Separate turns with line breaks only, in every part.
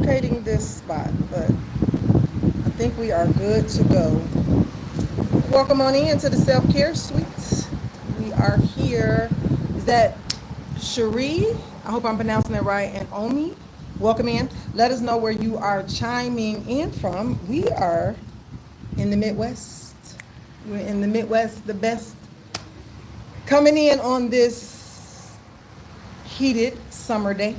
locating this spot, but I think we are good to go. Welcome on in to the self-care suite. We are here. Is that Cherie? I hope I'm pronouncing it right. And Omi, welcome in. Let us know where you are chiming in from. We are in the Midwest. We're in the Midwest, the best. Coming in on this heated summer day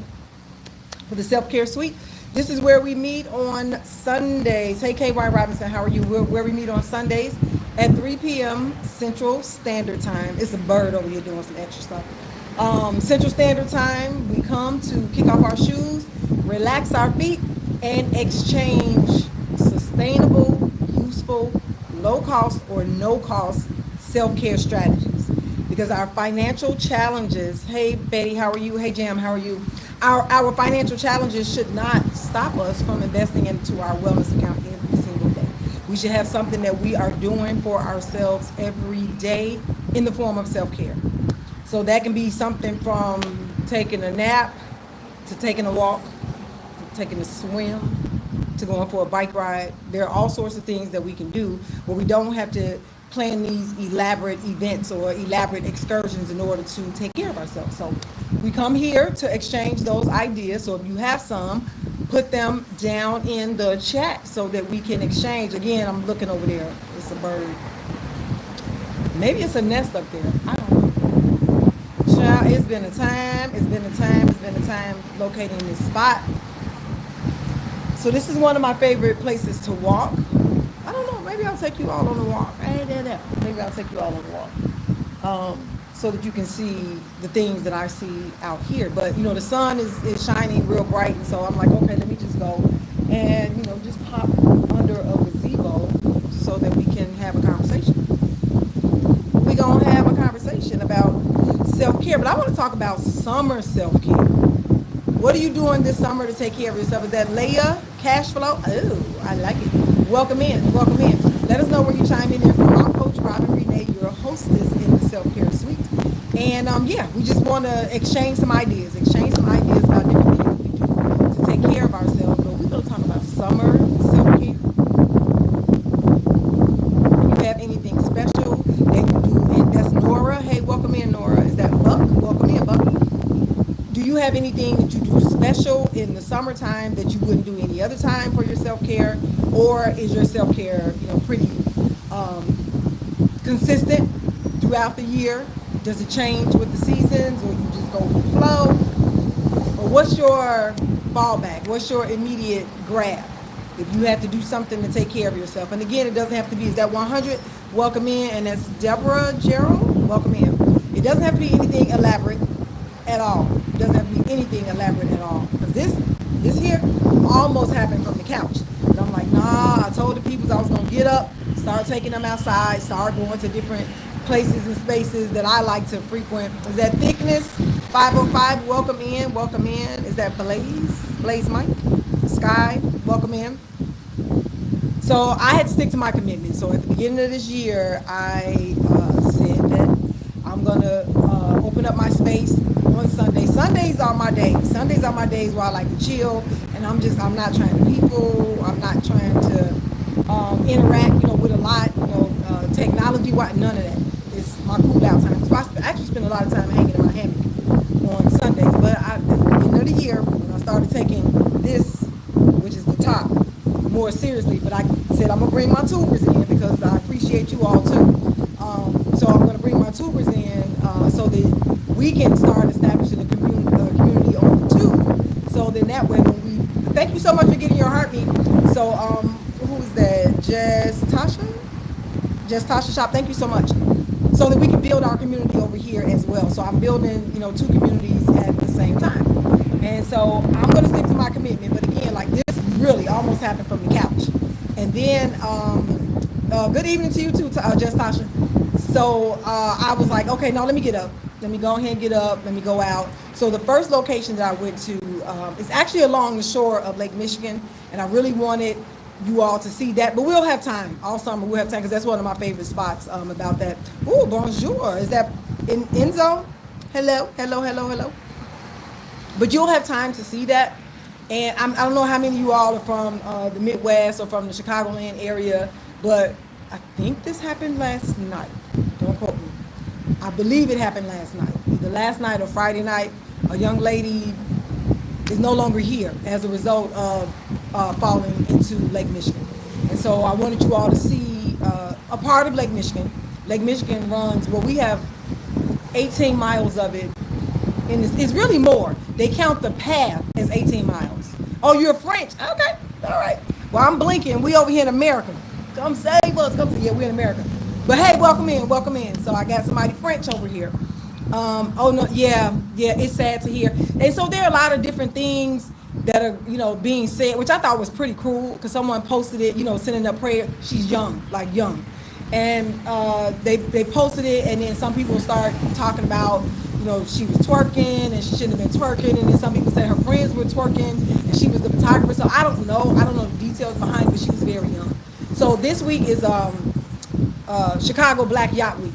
for the self-care suite. This is where we meet on Sundays. Hey, KY Robinson, how are you? Where we meet on Sundays at 3 p.m. Central Standard Time. It's a bird over here doing some extra stuff. Central Standard Time, we come to kick off our shoes, relax our feet, and exchange sustainable, useful, low cost or no cost self-care strategies. Because our financial challenges, hey Betty, how are you? Hey Jam, how are you? Our financial challenges should not stop us from investing into our wellness account every single day. We should have something that we are doing for ourselves every day in the form of self-care. So that can be something from taking a nap, to taking a walk, to taking a swim, to going for a bike ride. There are all sorts of things that we can do where we don't have to plan these elaborate events or elaborate excursions in order to take care of ourselves. So we come here to exchange those ideas. So if you have some, put them down in the chat so that we can exchange. Again, I'm looking over there. It's a bird. Maybe it's a nest up there. I don't know. Child, it's been a time. It's been a time. It's been a time locating this spot. So this is one of my favorite places to walk. I don't know. Maybe I'll take you all on a walk. Maybe I'll take you all on a walk, so that you can see the things that I see out here. But you know, the sun is shining real bright, and so I'm like, okay, let me just go and just pop under a gazebo so that we can have a conversation. We're gonna have a conversation about self-care, but I want to talk about summer self-care. What are you doing this summer to take care of yourself? Is that Leia Cash Flow? Oh, I like it. Welcome in. Welcome in. Let us know where you're chiming in from. I'm Coach Robin Renee, your hostess in the Self-Care Suite. And we just want to exchange some ideas about different things we do to take care of ourselves. But we're going to talk about summer self-care. Do you have anything special that you do? And that's Nora. Hey, welcome in, Nora. Is that Buck? Welcome in, Buck. Do you have anything that you do special in the summertime that you wouldn't do any other time for your self-care? Or is your self-care, pretty consistent throughout the year? Does it change with the seasons, or you just go with the flow? Or what's your fallback? What's your immediate grab if you have to do something to take care of yourself? And again, it doesn't have to be, is that 100? Welcome in. And that's Deborah Gerald. Welcome in. It doesn't have to be anything elaborate at all. It doesn't have to be anything elaborate at all. Because this here almost happened from the couch. And I'm like, nah, I told the people I was going to get up, start taking them outside, start going to different places and spaces that I like to frequent. Is that Thickness? 505, welcome in, welcome in. Is that Blaze Mike? Sky, welcome in. So I had to stick to my commitment. So at the beginning of this year, I said that I'm going to open up my space on Sundays. Sundays are my days. Sundays are my days where I like to chill, and I'm not trying to people. I'm not trying to interact, with a lot, technology. None of that. It's my cool out time. So I actually spend a lot of time hanging in my hammock on Sundays. But at the beginning of the year, when I started taking this, which is the top, more seriously, but I said I'm gonna bring my tubers in because I appreciate you all too. So I'm gonna bring my tubers in so that we can start establishing a community on the tube. So then that way, when we thank you so much for getting your heartbeat. So who is that? Just Tasha Shop. Thank you so much. So that we can build our community over here as well. So I'm building, two communities at the same time. And so I'm going to stick to my commitment. But again, like this really almost happened from the couch. And then, good evening to you too, Just Tasha. So I was like, okay, no, let me get up. Let me go ahead and get up. Let me go out. So the first location that I went to is actually along the shore of Lake Michigan. And I really wanted you all to see that, but we'll have time all summer. We'll have time because that's one of my favorite spots about that. Oh, bonjour. Is that Enzo? Hello. But you'll have time to see that And I don't know how many of you all are from the Midwest or from the Chicagoland area, but I think this happened last night. Don't quote me. I believe it happened last night, either last night or Friday night. A young lady is no longer here as a result of falling into Lake Michigan. And so I wanted you all to see a part of Lake Michigan. Lake Michigan runs, well, we have 18 miles of it. And it's really more. They count the path as 18 miles. Oh, you're French? Okay, all right. Well, I'm blinking. We over here in America. Come save us. Come see. Yeah, we're in America. But hey, welcome in, welcome in. So I got somebody French over here. Oh no, yeah, it's sad to hear. And so there are a lot of different things that are, being said, which I thought was pretty cruel because someone posted it, sending up prayer. She's young, like young. And they posted it, and then some people start talking about, she was twerking and she shouldn't have been twerking. And then some people say her friends were twerking and she was the photographer. So I don't know the details behind it, but she was very young. So this week is Chicago Black Yacht Week.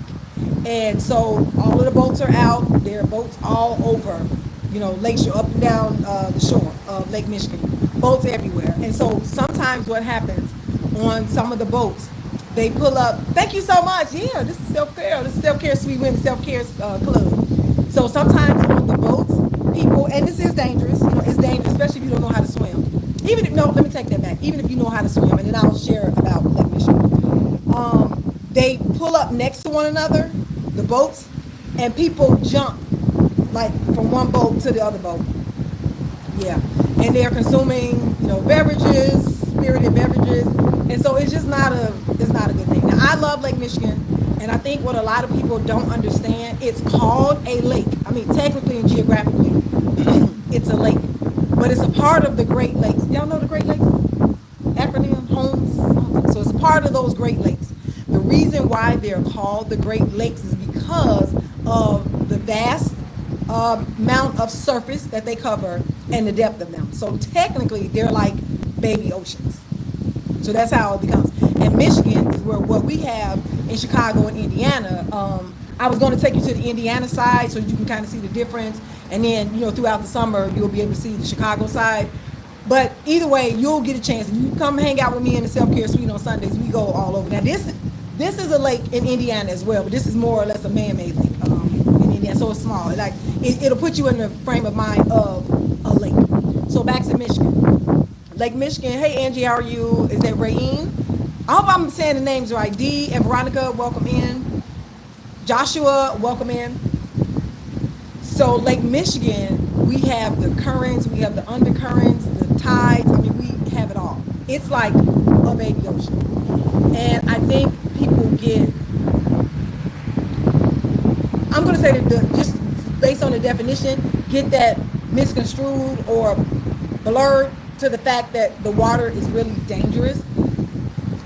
And so all of the boats are out. There are boats all over, Lakeshore, up and down the shore of Lake Michigan. Boats everywhere. And so sometimes what happens on some of the boats, they pull up. Thank you so much. Yeah, this is self-care. This is self-care Sweet Women Self-Care Club. So sometimes on the boats, people, and this is dangerous. It's dangerous, especially if you don't know how to swim. Even if, no, let me take that back. Even if you know how to swim, and then I'll share about Lake Michigan. They pull up next to one another, the boats, and people jump like from one boat to the other boat. Yeah, and they're consuming, beverages, spirited beverages, and so it's just not a good thing. Now I love Lake Michigan, and I think what a lot of people don't understand, it's called a lake. I mean, technically and geographically, it's a lake, but it's a part of the Great Lakes. Y'all know the Great Lakes acronym, HOMES. So it's a part of those Great Lakes. The reason why they're called the Great Lakes is because of the vast amount of surface that they cover and the depth of them. So technically, they're like baby oceans. So that's how it becomes. And Michigan is where what we have in Chicago and Indiana. I was going to take you to the Indiana side so you can kind of see the difference. And then, throughout the summer, you'll be able to see the Chicago side. But either way, you'll get a chance. If you come hang out with me in the Self-Care Suite on Sundays, we go all over. Now, this is a lake in Indiana as well, but this is more or less a man-made lake in Indiana, so it's small. It'll put you in the frame of mind of a lake. So back to Michigan. Lake Michigan. Hey, Angie, how are you? Is that Rain? I hope I'm saying the names right. Dee and Veronica, welcome in. Joshua, welcome in. So Lake Michigan, we have the currents, we have the undercurrents, the tides. I mean, we have it all. It's like a baby ocean. And I think people I'm going to say that just based on the definition, get that misconstrued or blurred to the fact that the water is really dangerous.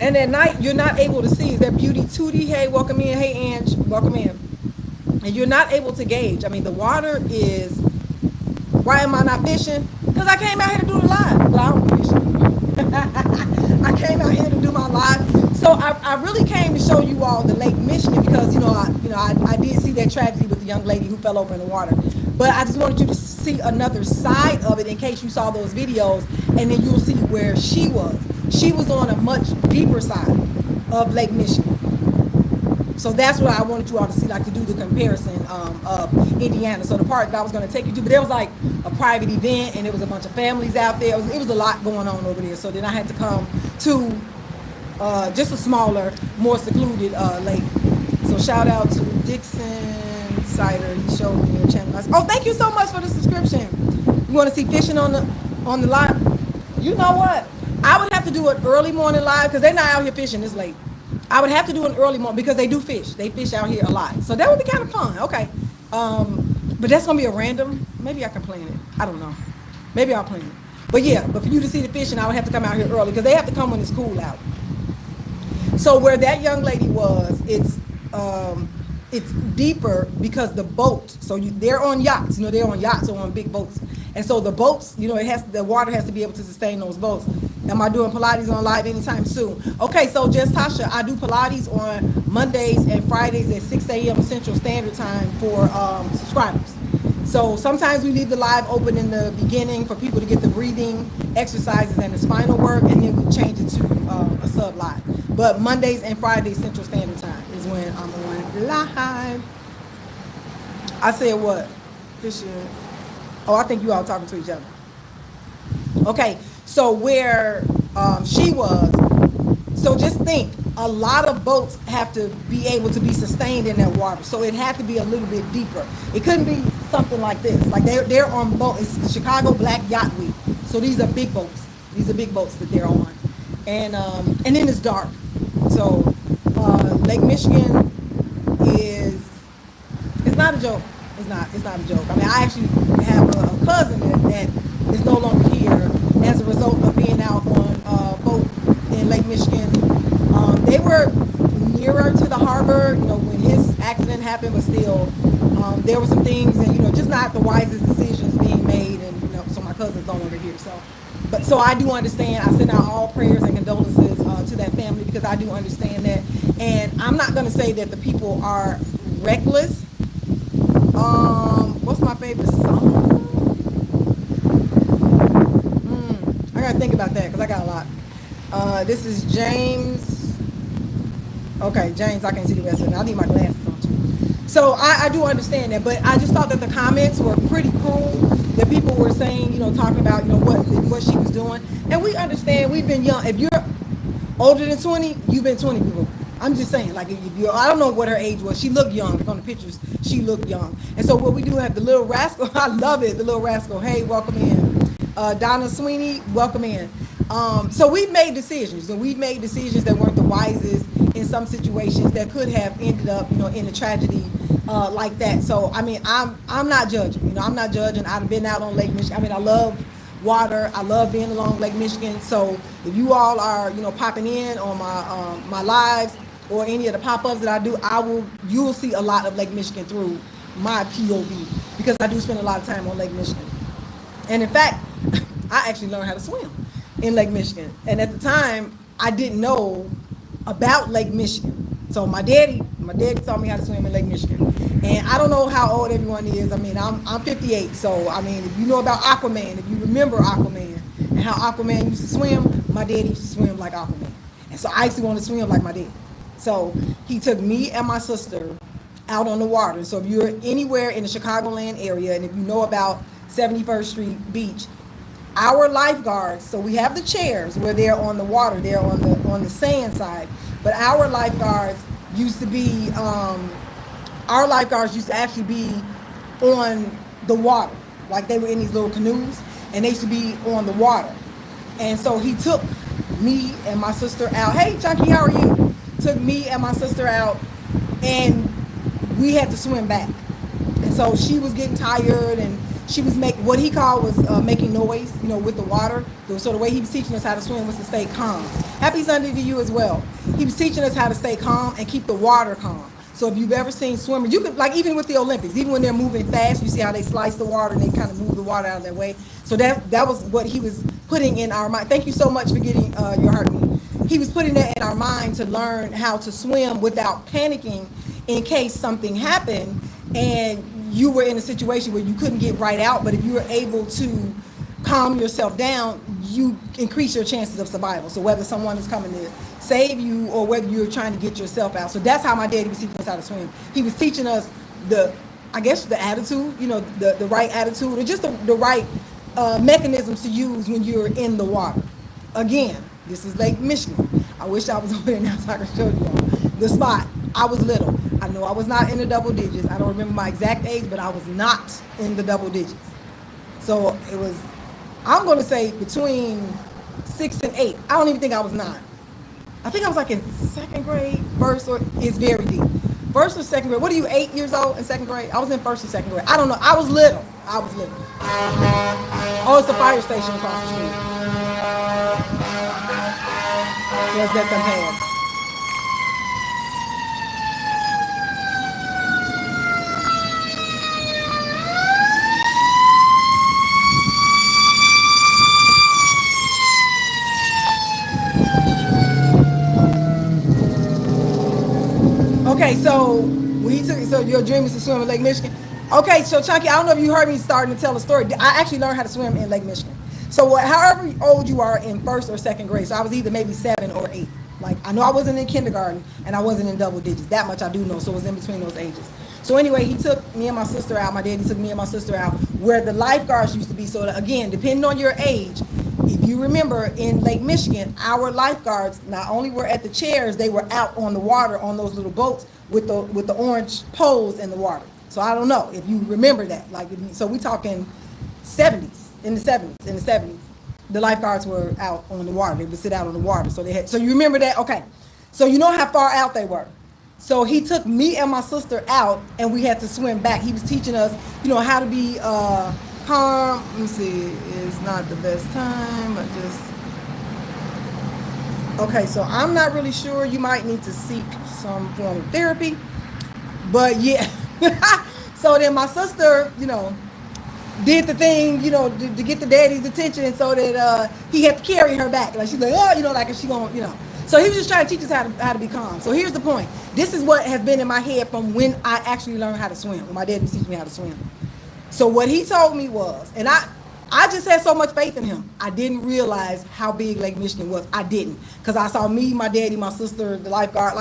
And at night, you're not able to see. Is there Beauty Tootie? Hey, welcome in. Hey, Ange, welcome in. And you're not able to gauge. I mean, the water is, why am I not fishing? Because I came out here to do the live. Well, I don't be fishing. I came out here to do my live. So I really came to show you all the Lake Michigan because, I did see that tragedy with the young lady who fell over in the water. But I just wanted you to see another side of it in case you saw those videos, and then you'll see where she was. She was on a much deeper side of Lake Michigan. So that's what I wanted you all to see, like to do the comparison of Indiana. So the part that I was going to take you to, but there was like a private event and there was a bunch of families out there. It was a lot going on over there. So then I had to come to just a smaller, more secluded lake. So shout out to Dixon Cider. He showed me your channel. Oh, thank you so much for the subscription. You want to see fishing on the live? You know what? I would have to do an early morning live because they're not out here fishing this late. I would have to do an early morning because they do fish. They fish out here a lot. So that would be kind of fun. Okay. But that's going to be a random. Maybe I can plan it. I don't know. Maybe I'll plan it. But yeah, but for you to see the fishing, I would have to come out here early because they have to come when it's cool out. So where that young lady was, it's deeper because the boat. So they're on yachts. They're on yachts or on big boats. And so the boats, the water has to be able to sustain those boats. Am I doing Pilates on live anytime soon? Okay, so just Tasha, I do Pilates on Mondays and Fridays at 6 a.m. Central Standard Time for subscribers. So sometimes we leave the live open in the beginning for people to get the breathing exercises and the spinal work, and then we change it to a sub live. But Mondays and Fridays Central Standard Time is when I'm on live. I said what? This year. Oh, I think you all talking to each other. Okay, so where she was, so just think, a lot of boats have to be able to be sustained in that water. So it had to be a little bit deeper. It couldn't be something like this. Like they're on boat. It's the Chicago Black Yacht Week. So these are big boats. These are big boats that they're on. And then it's dark. So Lake Michigan is, it's not a joke. It's not a joke. I mean, I actually have a cousin that is no longer here as a result of being out on a boat in Lake Michigan. They were nearer to the harbor, when his accident happened, but still, there were some things, and just not the wisest decisions being made, and so my cousin's no longer here. So I do understand. I send out all prayers and condolences to that family, because I do understand that, and I'm not going to say that the people are reckless. What's my favorite song? I gotta think about that, because I got a lot. This is James. Okay, James, I can't see the rest of it. I need my glasses on too. So I do understand that, but I just thought that the comments were pretty cruel. That people were saying, talking about, what she was doing. And we understand, we've been young. If you're older than 20, you've been 20 people. I'm just saying, like, if you're, I don't know what her age was. She looked young. On the pictures, she looked young. And so what we do have the Little Rascal. I love it, the Little Rascal. Hey, welcome in. Donna Sweeney, welcome in. So we've made decisions, and we've made decisions that weren't the wisest in some situations that could have ended up, in a tragedy like that. So I mean, I'm not judging. I'm not judging. I've been out on Lake Michigan. I mean, I love water. I love being along Lake Michigan. So if you all are, popping in on my lives or any of the pop-ups that I do, you'll see a lot of Lake Michigan through my POV, because I do spend a lot of time on Lake Michigan. And in fact, I actually learned how to swim in Lake Michigan. And at the time, I didn't know about Lake Michigan. So my daddy taught me how to swim in Lake Michigan. And I don't know how old everyone is. I mean, I'm 58. So, I mean, if you know about Aquaman, if you remember Aquaman and how Aquaman used to swim, my daddy used to swim like Aquaman. And so I used to want to swim like my dad. So he took me and my sister out on the water. So if you're anywhere in the Chicagoland area, and if you know about 71st Street Beach, our lifeguards, so we have the chairs where they're on the water, they're on the sand side, but our lifeguards used to be, actually be on the water, like they were in these little canoes, and they used to be on the water. And so he took me and my sister out. Hey, Chucky, how are you? Took me and my sister out, and we had to swim back. And so she was getting tired, and she was making what he called was making noise, with the water. So the way he was teaching us how to swim was to stay calm. Happy Sunday to you as well. He was teaching us how to stay calm and keep the water calm. So if you've ever seen swimmers, you could, like, even with the Olympics, even when they're moving fast, you see how they slice the water and they kind of move the water out of their way. So that was what he was putting in our mind. Thank you so much for getting your heart beat. He was putting that in our mind to learn how to swim without panicking in case something happened and you were in a situation where you couldn't get right out. But if you were able to calm yourself down, you increase your chances of survival. So whether someone is coming to save you or whether you're trying to get yourself out. So that's how my daddy was teaching us how to swim. He was teaching us the attitude, the right attitude, or just the right mechanisms to use when you're in the water. Again, this is Lake Michigan. I wish I was over there now so I could show you all the spot. I was little. I know I was not in the double digits. I don't remember my exact age, but I was not in the double digits. So it was, I'm going to say between 6 and 8. I don't even think I was 9. I think I was like in second grade, first, or it's very deep. First or second grade. What are you, 8 years old in second grade? I was in first or second grade. I don't know. I was little. Oh, it's the fire station across the street. So let's let them pass. Okay, so your dream is to swim in Lake Michigan. Okay, so Chunky, I don't know if you heard me starting to tell a story. I actually learned how to swim in Lake Michigan. So however old you are in first or second grade, so I was either maybe 7 or 8. Like I know I wasn't in kindergarten and I wasn't in double digits. That much I do know. So it was in between those ages. So anyway, he took me and my sister out. My daddy took me and my sister out where the lifeguards used to be. So again, depending on your age, if you remember in Lake Michigan, our lifeguards not only were at the chairs, they were out on the water on those little boats with the orange poles in the water. So I don't know if you remember that. Like so we talking 70s, in the 70s. The lifeguards were out on the water. They would sit out on the water. So you remember that? Okay. So you know how far out they were. So he took me and my sister out and we had to swim back. He was teaching us, how to be calm. Let me see. It's not the best time, but just okay, so I'm not really sure. You might need to seek some form of therapy. But yeah. So then my sister, did the thing, to get the daddy's attention, and so that he had to carry her back. Like she's like, oh, like if she gonna. So he was just trying to teach us how to be calm. So here's the point. This is what has been in my head from when I actually learned how to swim. When my dad was teaching me how to swim. So what he told me was, and I just had so much faith in him. I didn't realize how big Lake Michigan was. I didn't, because I saw me, my daddy, my sister, the lifeguard,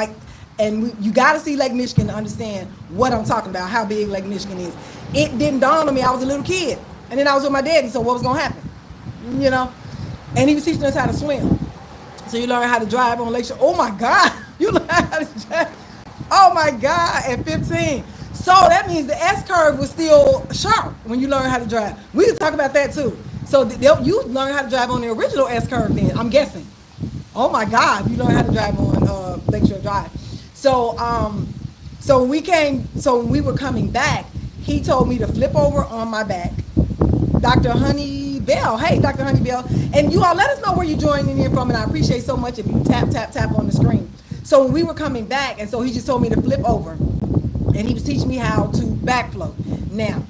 and you got to see Lake Michigan to understand what I'm talking about, how big Lake Michigan is. It didn't dawn on me. I was a little kid, and then I was with my daddy. So what was gonna happen? And he was teaching us how to swim. So you learn how to drive on Lake Shore. Oh my God, you learn how to drive. Oh my God, at 15. So that means the S curve was still sharp when you learn how to drive. We can talk about that too. So you learn how to drive on the original S curve then, I'm guessing. Oh my God, you learn how to drive on Lakeshore Drive. So when we were coming back, he told me to flip over on my back. Dr. Honey Bell, hey Dr. Honey Bell, and you all let us know where you're joining in from, and I appreciate so much if you tap on the screen. So when we were coming back, and so he just told me to flip over, and he was teaching me how to backflow. Now,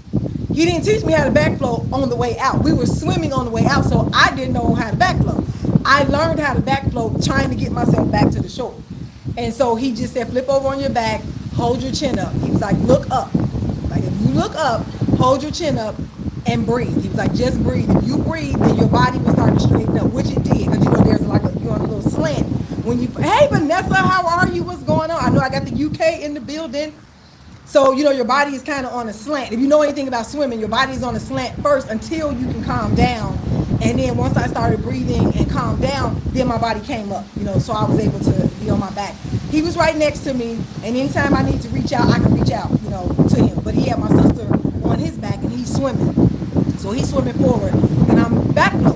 he didn't teach me how to backflow on the way out. We were swimming on the way out, so I didn't know how to backflow. I learned how to backflow trying to get myself back to the shore. And so he just said, flip over on your back, hold your chin up. He was like, look up. Like if you look up, hold your chin up and breathe. He was like, just breathe. If you breathe, then your body will start to straighten up, which it did. Because there's you're on a little slant. Hey Vanessa, how are you? What's going on? I know I got the UK in the building. So, your body is kind of on a slant. If you know anything about swimming, your body is on a slant first until you can calm down. And then once I started breathing and calmed down, then my body came up, so I was able to be on my back. He was right next to me, and anytime I need to reach out, I can reach out, to him. But he had my sister on his back, and he's swimming. So he's swimming forward, and I'm backflow.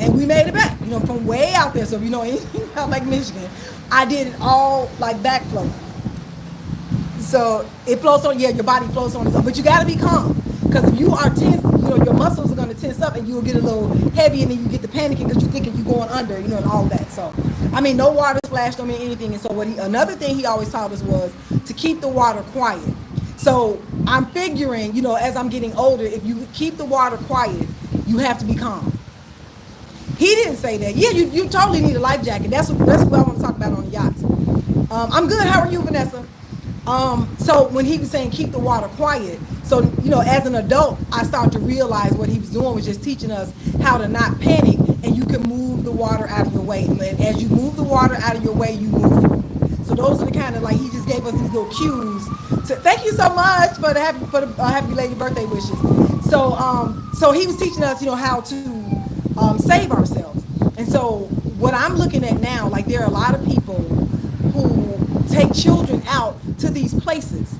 And we made it back, from way out there. So if you know anything about Lake Michigan, I did it all like backflow. So it floats on, your body floats on its own. But you got to be calm. Because if you are tense, your muscles are going to tense up and you'll get a little heavy, and then you get the panicking because you're thinking you're going under, and all that. So, no water splashed on me or anything. And so another thing he always taught us was to keep the water quiet. So I'm figuring, as I'm getting older, if you keep the water quiet, you have to be calm. He didn't say that. Yeah, you totally need a life jacket. That's what I want to talk about on the yachts. I'm good. How are you, Vanessa? So when he was saying keep the water quiet, so as an adult, I started to realize what he was doing was just teaching us how to not panic, and you can move the water out of your way. And as you move the water out of your way, you move. So those are the kind of he just gave us these little cues. Thank you so much for the happy belated birthday wishes. So he was teaching us how to save ourselves. And so what I'm looking at now, there are a lot of people who take children out to these places.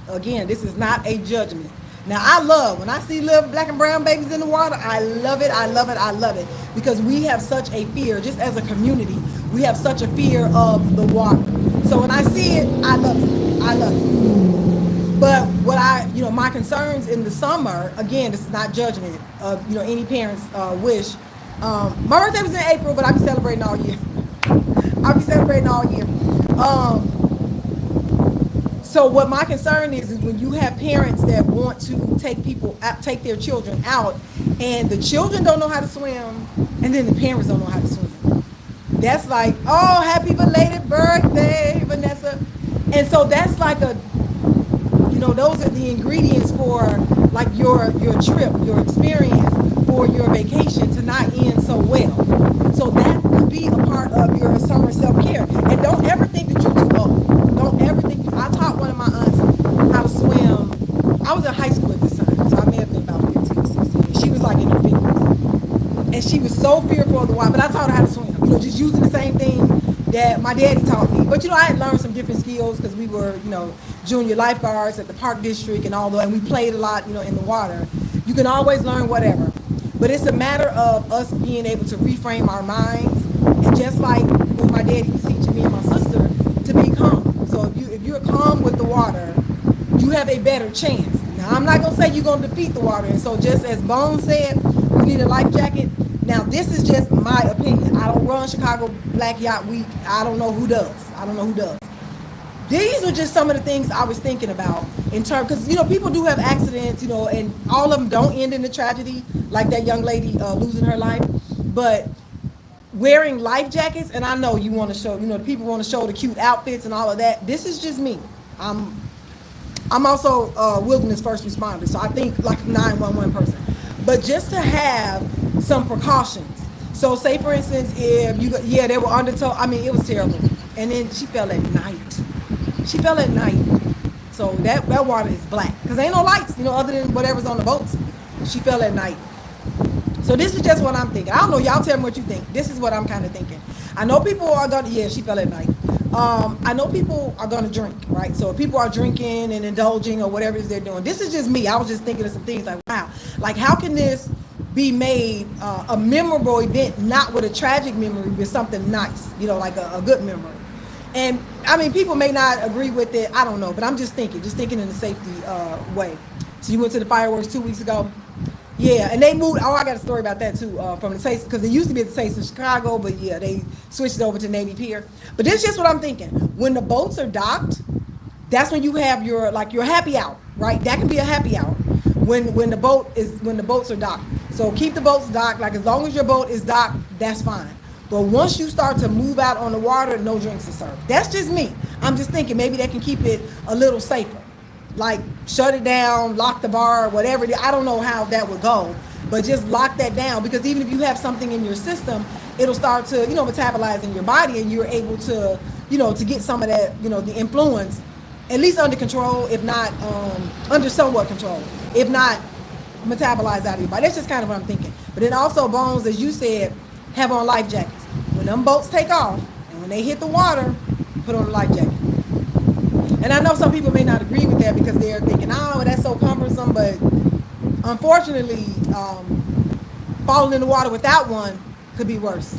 Again, this is not a judgment. Now, I love, when I see little black and brown babies in the water, I love it, I love it, I love it. Because we have such a fear, just as a community, we have such a fear of the water. So when I see it, I love it, I love it. But what my concerns in the summer, again, this is not judgment of, any parent's wish. My birthday was in April, but I'll be celebrating all year. I'll be celebrating all year. So what my concern is when you have parents that want to take their children out, and the children don't know how to swim, and then the parents don't know how to swim. That's like, oh, happy belated birthday, Vanessa. And so that's like You know, those are the ingredients for like your trip, your experience, for your vacation to not end so well. So that could be a part of your summer self-care. And don't ever think that you're too old. Don't ever think. I taught one of my aunts how to swim. I was in high school at this time, so I may have been about 15, 16. She was like in her 50s. And she was so fearful of the water, but I taught her how to swim. You know, just using the same thing that my daddy taught me. But, you know, I had learned some different skills because we were, you know, junior lifeguards at the park district and all that, and we played a lot, you know, in the water. You can always learn whatever. But it's a matter of us being able to reframe our minds. And just like when my daddy was teaching me and my sister to be calm. So if you're calm with the water, you have a better chance. Now, I'm not going to say you're going to defeat the water. And so just as Bones said, you need a life jacket. Now, this is just my opinion. I don't run Chicago Black Yacht Week. I don't know who does. I don't know who does. These are just some of the things I was thinking about in terms, because, you know, people do have accidents, you know, and all of them don't end in a tragedy, like that young lady losing her life. But wearing life jackets, and I know you want to show, you know, people want to show the cute outfits and all of that. This is just me. I'm also a wilderness first responder, so I think like a 911 person. But just to have some precautions. So say, for instance, if you, yeah, they were undertow, I mean, it was terrible. And then she fell at night. She fell at night. So that water is black. Because ain't no lights, you know, other than whatever's on the boats. She fell at night. So this is just what I'm thinking. I don't know, y'all tell me what you think. This is what I'm kind of thinking. I know people are going to, yeah, she fell at night. I know people are going to drink, right? So if people are drinking and indulging or whatever it is they're doing, this is just me. I was just thinking of some things like, wow, like how can this be made a memorable event, not with a tragic memory, but something nice, you know, like a good memory. And I mean, people may not agree with it. I don't know, but I'm just thinking in a safety way. So you went to the fireworks 2 weeks ago. Yeah, and they moved. Oh, I got a story about that too, from the Taste, because it used to be at the Taste in Chicago, but yeah, they switched it over to Navy Pier. But this is just what I'm thinking. When the boats are docked, that's when you have your happy hour, right? That can be a happy hour when the boats are docked. So keep the boats docked. Like as long as your boat is docked, that's fine. But once you start to move out on the water, no drinks are served. That's just me. I'm just thinking maybe they can keep it a little safer. Like shut it down, lock the bar, whatever. I don't know how that would go, but just lock that down, because even if you have something in your system, it'll start to, you know, metabolize in your body, and you're able to, you know, to get some of that, you know, the influence at least under control, if not under somewhat control, if not metabolize out of your body. That's just kind of what I'm thinking. But then also, Bones, as you said, have on life jackets. When them boats take off and when they hit the water, put on a life jacket. And I know some people may not agree with that because they're thinking, oh, that's so cumbersome, but unfortunately, falling in the water without one could be worse.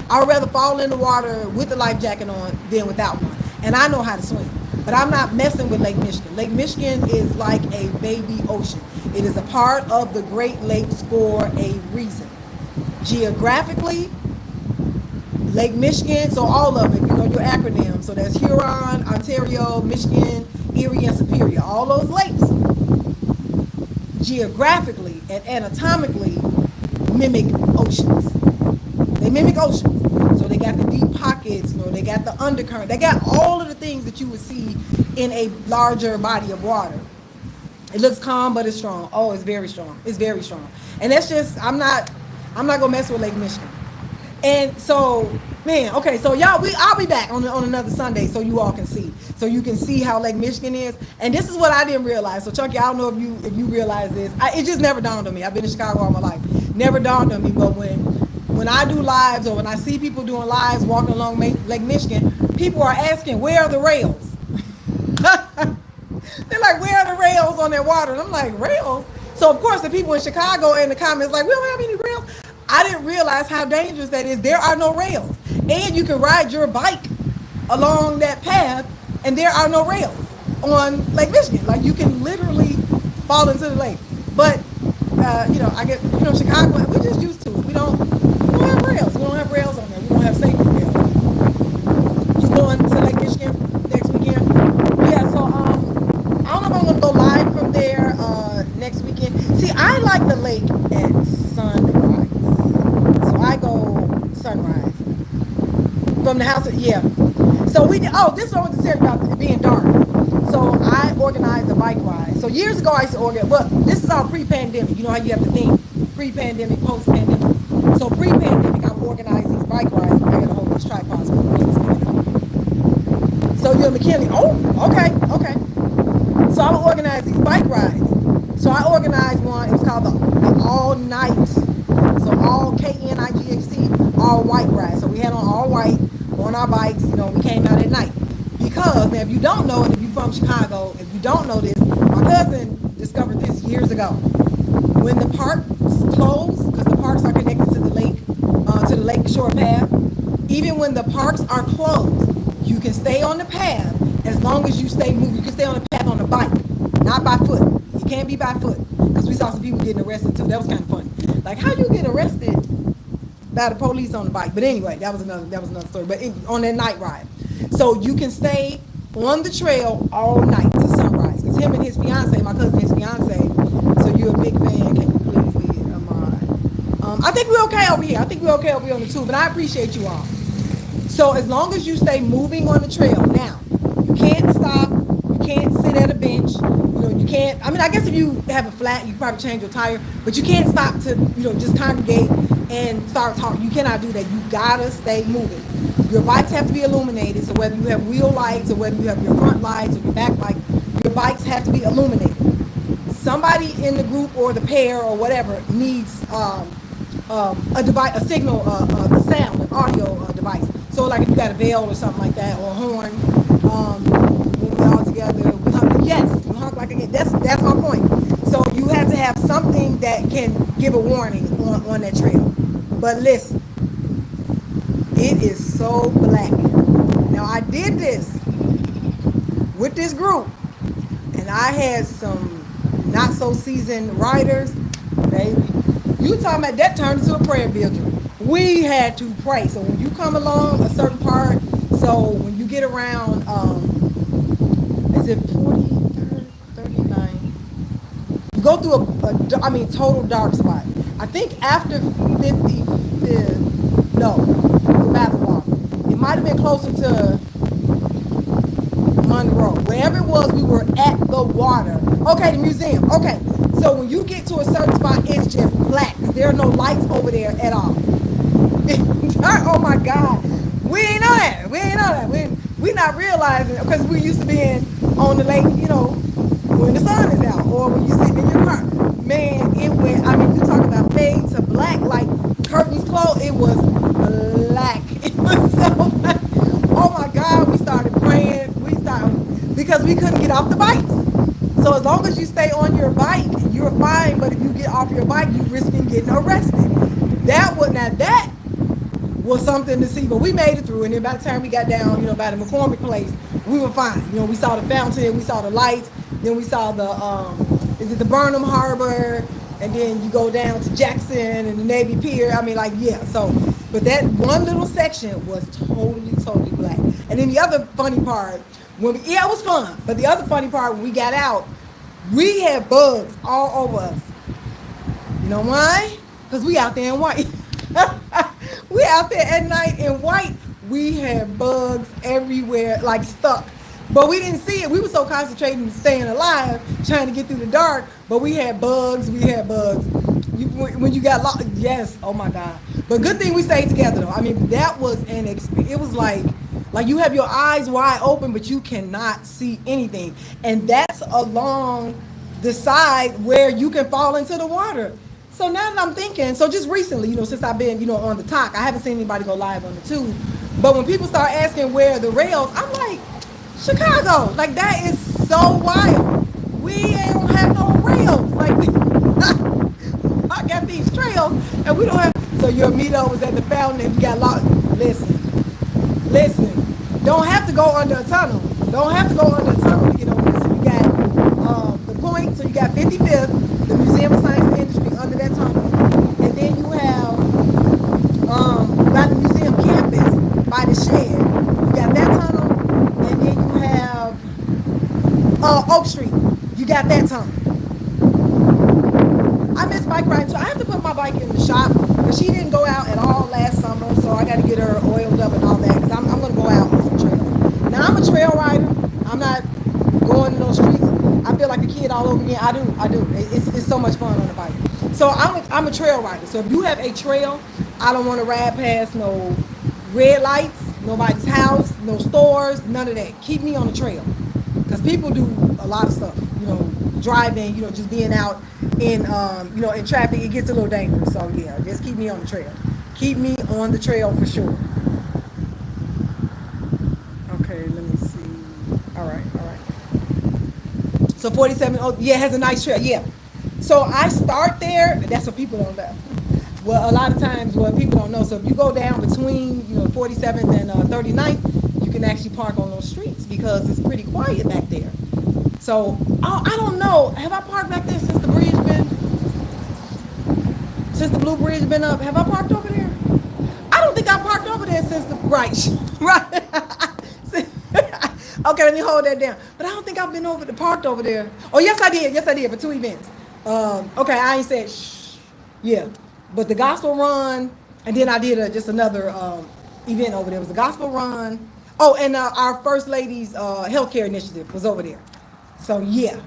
I would rather fall in the water with the life jacket on than without one. And I know how to swim, but I'm not messing with Lake Michigan. Lake Michigan is like a baby ocean. It is a part of the Great Lakes for a reason. Geographically, Lake Michigan, so all of it, you know, your acronym. So that's Huron, Ontario, Michigan, Erie, and Superior. All those lakes, geographically and anatomically, mimic oceans. They mimic oceans. So they got the deep pockets, you know, they got the undercurrent. They got all of the things that you would see in a larger body of water. It looks calm, but it's strong. Oh, it's very strong. It's very strong. And that's just, I'm not gonna mess with Lake Michigan. And so, man, okay, so y'all, I'll be back on another Sunday so you all can see. So you can see how Lake Michigan is. And this is what I didn't realize. So Chunky, I don't know if you realize this. It just never dawned on me. I've been in Chicago all my life. Never dawned on me, but when I do lives or when I see people doing lives walking along Lake Michigan, people are asking, where are the rails? They're like, where are the rails on that water? And I'm like, rails? So of course the people in Chicago in the comments like, we don't have any rails. I didn't realize how dangerous that is. There are no rails. And you can ride your bike along that path and there are no rails on Lake Michigan. Like you can literally fall into the lake. But, you know, I get, you know, Chicago, we're just used to it. We don't have rails. We don't have rails on there. We don't have safety rails. You going to Lake Michigan next weekend? Yeah, so I don't know if I'm going to go live from there next weekend. See, I like the lake at sunrise. So I go sunrise. From the house, yeah. So this is what I want to say about it being dark. So I organized a bike ride. So years ago I used to organize, well, this is all pre-pandemic. You know how you have to think pre-pandemic, post-pandemic. So pre-pandemic, I would organize these bike rides. I gotta hold these tripods. So you're McKinley. Oh, okay. So I would organize these bike rides. So I organized one. It was called the All Night. So all KNIGHT, all white ride. So we had on all white on our bikes. You know, we came out at night. Because now, if you don't know, and if you're from Chicago, if you don't know this, my cousin discovered this years ago. When the parks close, because the parks are connected to the lake shore path, even when the parks are closed, you can stay on the path as long as you stay moving. You can stay on the path on the bike, not by foot. You can't be by foot, because we saw some people getting arrested too. That was kind of funny. Like, how you get arrested by the police on the bike? But anyway, that was another story. But on that night ride, so you can stay on the trail all night to sunrise. Because him and his fiance, my cousin, his fiance. So you're a big fan. Can you please be mine? I think we're okay over here. I think we're okay over here on the tube. But I appreciate you all. So as long as you stay moving on the trail, now you can't stop. You can't sit at a bench. You know, you can't. I mean, I guess if you have a flat, you can probably change your tire. But you can't stop to, you know, just congregate and start talking. You cannot do that. You gotta stay moving. Your bikes have to be illuminated. So whether you have wheel lights or whether you have your front lights or your back light, your bikes have to be illuminated. Somebody in the group or the pair or whatever needs a device, a signal, a sound, an audio device. So like if you got a bell or something like that, or a horn, when we're all together, we honk. Yes, we honk like again. That's my point. So you have to have something that can give a warning on that trail. But listen, it is so black. Now I did this with this group, and I had some not so seasoned riders, baby. You talking about that turned into a prayer builder. We had to pray. So when you come along a certain part, so when you get around, is it 40, 39? You go through total dark spot. I think after 55th, no, the Babylon. It might have been closer to Monroe. Wherever it was, we were at the water. Okay, the museum. Okay. So when you get to a certain spot, it's just black. There are no lights over there at all. Oh my God. We ain't know that. We not realizing, because we used to being on the lake, you know, when the sun is out or when you sitting in your car. Man, it went, I mean, you talking about fade to black, like curtains closed, it was black. It was so black. Oh my God, we started praying. Because we couldn't get off the bikes. So as long as you stay on your bike, you're fine. But if you get off your bike, you're risking getting arrested. That was something to see. But we made it through. And then by the time we got down, you know, by the McCormick place, we were fine. You know, we saw the fountain, we saw the lights, then we saw the Burnham Harbor, and then you go down to Jackson and the Navy Pier. I mean, like, yeah. So, but that one little section was totally black. And then the other funny part, it was fun. But the other funny part, when we got out, we had bugs all over us. You know why? Because we out there in white. We out there at night in white. We had bugs everywhere, like stuck. But we didn't see it. We were so concentrated on staying alive, trying to get through the dark. But we had bugs. When you got lost, yes. Oh my God. But good thing we stayed together though. I mean, that was an experience. It was like you have your eyes wide open, but you cannot see anything. And that's along the side where you can fall into the water. So now that I'm thinking, so just recently, you know, since I've been, you know, on the talk, I haven't seen anybody go live on the tube. But when people start asking where are the rails, I'm like, Chicago. Like, that is so wild. We don't have no rails. Like, I got these trails and we don't have. So your meetup was at the fountain and you got lost. Listen. Don't have to go under a tunnel. To get over this. So you got the point. So you got 55th, the Museum of Science and Industry under that tunnel, and then you have by the museum campus by the shed. You got that tunnel, and then you have Oak Street. You got that tunnel. I miss bike riding too. I have to put my bike in the shop because she didn't go out at all last summer, so I got to get her oiled up and all that because I'm going to go out on some trails. Now I'm a trail rider. I'm not going all over again. I do. It's so much fun on the bike. So I'm a trail rider. So if you have a trail, I don't want to ride past no red lights, nobody's house, no stores, none of that. Keep me on the trail, because people do a lot of stuff. Driving, just being out in in traffic, it gets a little dangerous. So yeah, just keep me on the trail. Keep me on the trail for sure. Okay, let me see. All right, all right. So 47, oh yeah, it has a nice trail. Yeah. So I start there. That's what people don't know. Well, a lot of times, well, people don't know. So if you go down between 47th and 39th, you can actually park on those streets because it's pretty quiet back there. So I don't know. Have I parked back there since the bridge been, since the Blue Bridge been up? Have I parked over there? I don't think I parked over there since the right. Okay, let me hold that down. But I don't think I've been over the parked over there. Oh yes, I did. Yes, I did for 2 events. Okay, I ain't said shh. Yeah, but the gospel run, and then I did just another event over there. It was the gospel run. Oh, and our First Lady's healthcare initiative was over there. So yeah.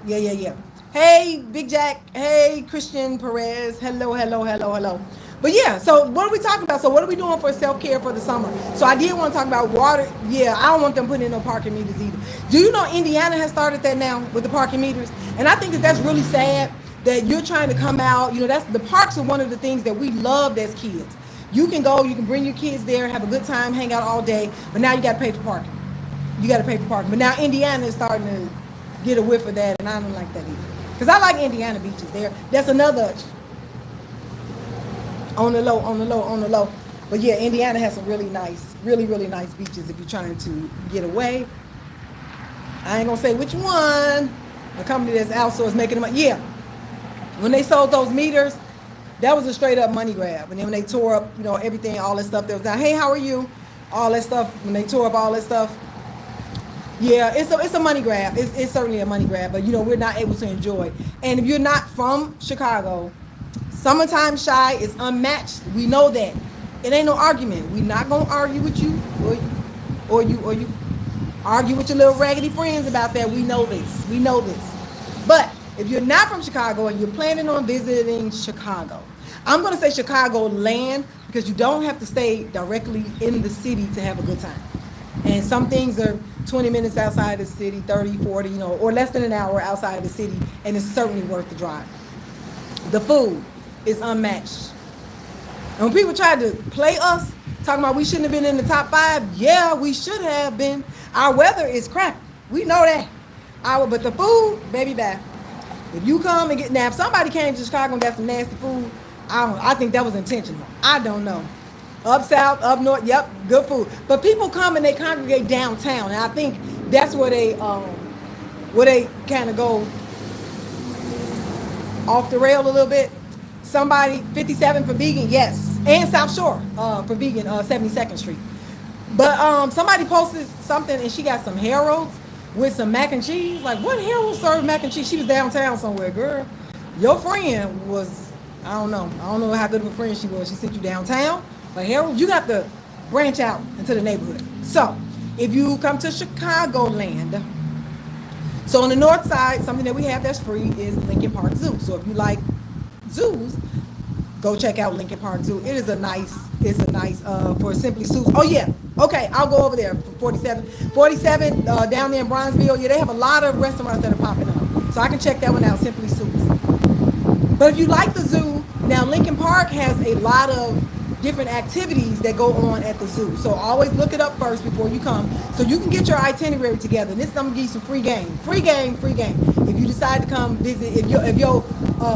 Hey, Big Jack. Hey, Christian Perez. Hello. But yeah, so what are we talking about? So what are we doing for self-care for the summer? So I did want to talk about water. Yeah, I don't want them putting in no parking meters either. Do you know Indiana has started that now with the parking meters? And I think that's really sad that you're trying to come out. That's the parks are one of the things that we loved as kids. You can go, you can bring your kids there, have a good time, hang out all day, but now you got to pay for parking. But now Indiana is starting to get a whiff of that, and I don't like that either. Because I like Indiana beaches there. That's another on the low. But yeah, Indiana has some really nice beaches if you're trying to get away. I ain't gonna say which one. The company that's outsourced making them. Yeah, when they sold those meters, that was a straight up money grab. And then when they tore up, everything, all that stuff that was down. Hey, how are you? All that stuff. When they tore up all that stuff. Yeah, it's a money grab. It's certainly a money grab, but we're not able to enjoy. And if you're not from Chicago, summertime shy is unmatched. We know that. It ain't no argument. We're not gonna argue with you or you argue with your little raggedy friends about that. We know this. But if you're not from Chicago and you're planning on visiting Chicago, I'm gonna say Chicago land, because you don't have to stay directly in the city to have a good time. And some things are 20 minutes outside the city, 30, 40, or less than an hour outside the city, and it's certainly worth the drive. The food is unmatched. And when people try to play us, talking about we shouldn't have been in the top 5, yeah, we should have been. Our weather is crap. We know that. But the food, baby, bye. If you come and now if somebody came to Chicago and got some nasty food, I think that was intentional. I don't know. Up south, up north, yep, good food. But people come and they congregate downtown, and I think that's where they kind of go off the rail a little bit. Somebody 57 for vegan, yes, and South Shore for vegan, 72nd Street. But somebody posted something, and she got some Harold's with some mac and cheese. Like, what Harold served mac and cheese? She was downtown somewhere, girl. Your friend was, I don't know how good of a friend she was. She sent you downtown. But Harold, you got to branch out into the neighborhood. So if you come to Chicagoland, so on the north side, something that we have that's free is Lincoln Park Zoo. So if you like zoos, go check out Lincoln Park Zoo. It's a nice for Simply Suits. Oh yeah, okay, I'll go over there for 47 down there in Bronzeville. Yeah, they have a lot of restaurants that are popping up, so I can check that one out, Simply Suits. But if you like the zoo, now Lincoln Park has a lot of different activities that go on at the zoo. So always look it up first before you come, so you can get your itinerary together. And this is, I'm gonna give you some free game. If you decide to come visit, if your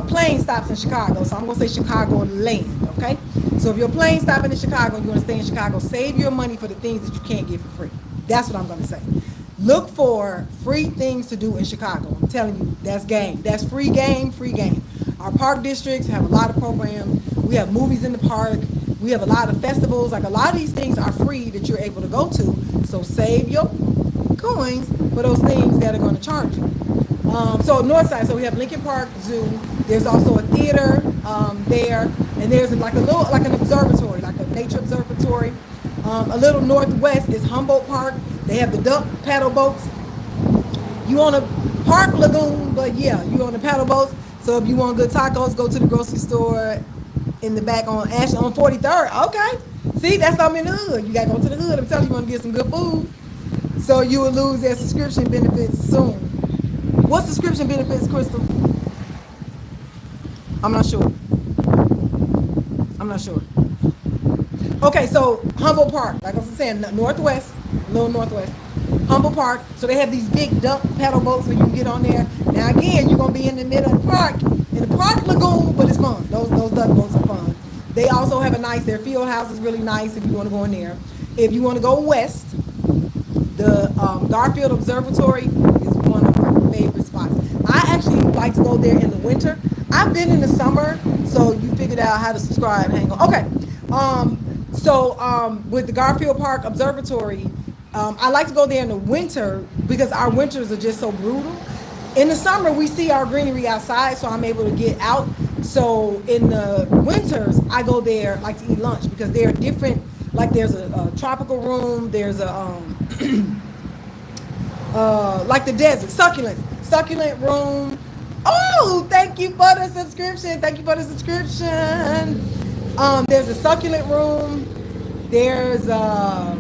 plane stops in Chicago, so I'm gonna say Chicago land, okay? So if your plane stopping in Chicago and you wanna stay in Chicago, save your money for the things that you can't get for free. That's what I'm gonna say. Look for free things to do in Chicago. I'm telling you, that's game. That's free game. Our park districts have a lot of programs. We have movies in the park. We have a lot of festivals. Like, a lot of these things are free that you're able to go to. So save your coins for those things that are going to charge you. So north side, so we have Lincoln Park Zoo. There's also a theater there, and there's like an observatory, like a nature observatory. A little northwest is Humboldt Park. They have the duck paddle boats. You want to Park Lagoon, but yeah, you on the paddle boats. So if you want good tacos, go to the grocery store in the back on 43rd. Okay. See, that's something in the hood. You gotta go to the hood. I'm telling you, you want to get some good food. So you will lose their subscription benefits soon. What subscription benefits, Crystal? I'm not sure. I'm not sure. Okay, so Humboldt Park, like I was saying, northwest, little northwest. Humboldt Park. So they have these big duck paddle boats where you can get on there. Now again, you're gonna be in the middle of the park, in the park lagoon, but it's fun. Those duck boats are fun. They also have their field house is really nice if you want to go in there. If you want to go west, the Garfield Observatory is one of my favorite spots. I actually like to go there in the winter. I've been in the summer, so you figured out how to subscribe. Hang on. Okay. With the Garfield Park Observatory, I like to go there in the winter because our winters are just so brutal. In the summer, we see our greenery outside, so I'm able to get out. So in the winters, I go there like to eat lunch because there are different. Like there's a tropical room. There's a like the desert succulent room. Oh, thank you for the subscription. Thank you for the subscription. There's a succulent room. There's so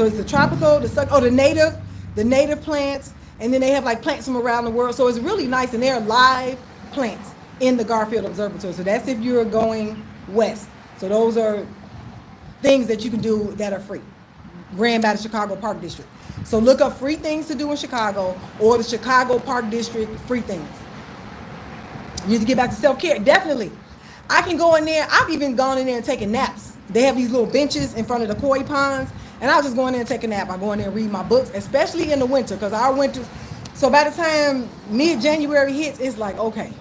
it's the tropical, the native plants, and then they have like plants from around the world. So it's really nice, and they're live plants in the Garfield Observatory. So that's if you're going west. So those are things that you can do that are free, ran by the Chicago Park District. So look up free things to do in Chicago or the Chicago Park District free things. You need to get back to self-care, definitely. I can go in there. I've even gone in there and taken naps. They have these little benches in front of the koi ponds, and I'll just go in there and take a nap. I go in there and read my books, especially in the winter, because our winters. So by the time mid-January hits, it's like, okay,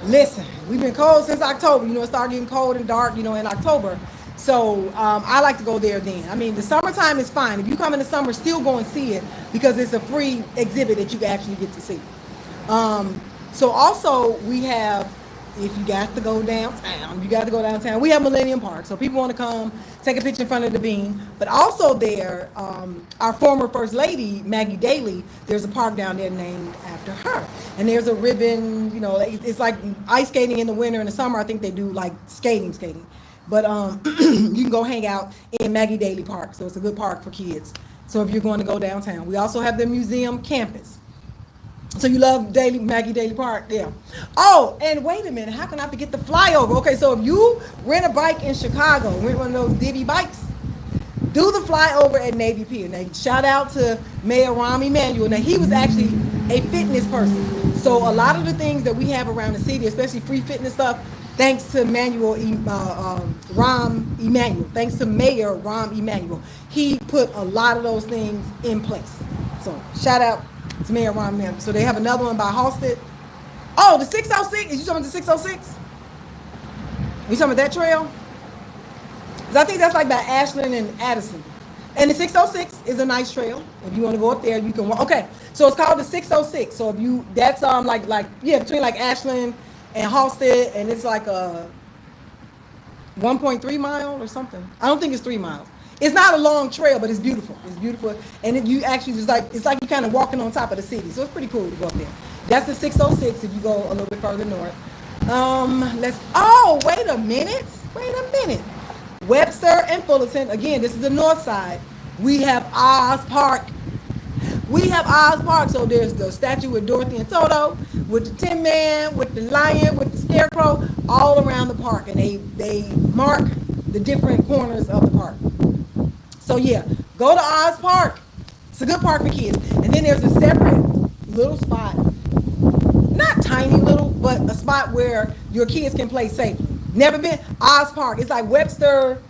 listen, we've been cold since October. It started getting cold and dark, in October. So I like to go there then. I mean, the summertime is fine. If you come in the summer, still go and see it because it's a free exhibit that you can actually get to see. So also we have, if you got to go downtown, we have Millennium Park. So people want to come, take a picture in front of the beam. But also there, our former First Lady, Maggie Daley, there's a park down there named after her. And there's a ribbon, it's like ice skating in the winter. In the summer, I think they do like skating. But you can go hang out in Maggie Daley Park. So it's a good park for kids. So if you're going to go downtown. We also have the museum campus. So you love Maggie Daley Park? Yeah. Oh, and wait a minute. How can I forget the flyover? Okay, so if you rent a bike in Chicago, rent one of those Divvy bikes, do the flyover at Navy Pier. Now, shout out to Mayor Rahm Emanuel. Now, he was actually a fitness person. So a lot of the things that we have around the city, especially free fitness stuff, thanks to Rahm Emanuel, thanks to Mayor Rahm Emanuel, he put a lot of those things in place. So shout out to Mayor Rahm Emanuel. So they have another one by Halstead. Oh, the 606. Is you talking about the 606? You talking about that trail? Because I think that's like by Ashland and Addison. And the 606 is a nice trail. If you want to go up there, you can walk. Okay, so it's called the 606. So if you, that's between like Ashland and Halstead, and it's like a 1.3 mile or something. I don't think it's 3 miles. It's not a long trail, but it's beautiful. It's beautiful, and you actually just it's like you're kind of walking on top of the city. So it's pretty cool to go up there. That's the 606 if you go a little bit further north. Wait a minute. Webster and Fullerton. Again, this is the north side. We have Oz Park. So there's the statue with Dorothy and Toto, with the Tin Man, with the lion, with the scarecrow, all around the park. And they mark the different corners of the park. So yeah, go to Oz Park. It's a good park for kids. And then there's a separate little spot, not tiny little, but a spot where your kids can play safely. Never been? Oz Park. It's like Webster,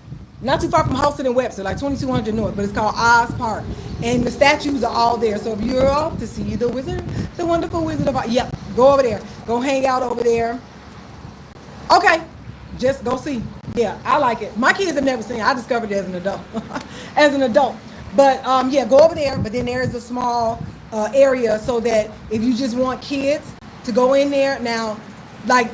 not too far from Halstead and Webster, like 2200 North, but it's called Oz Park. And the statues are all there. So if you're off to see the wonderful Wizard of Oz, yep, go over there. Go hang out over there. Okay, just go see. Yeah, I like it. My kids have never seen it. I discovered it as an adult. But go over there. But then there is a small area so that if you just want kids to go in there. Now, like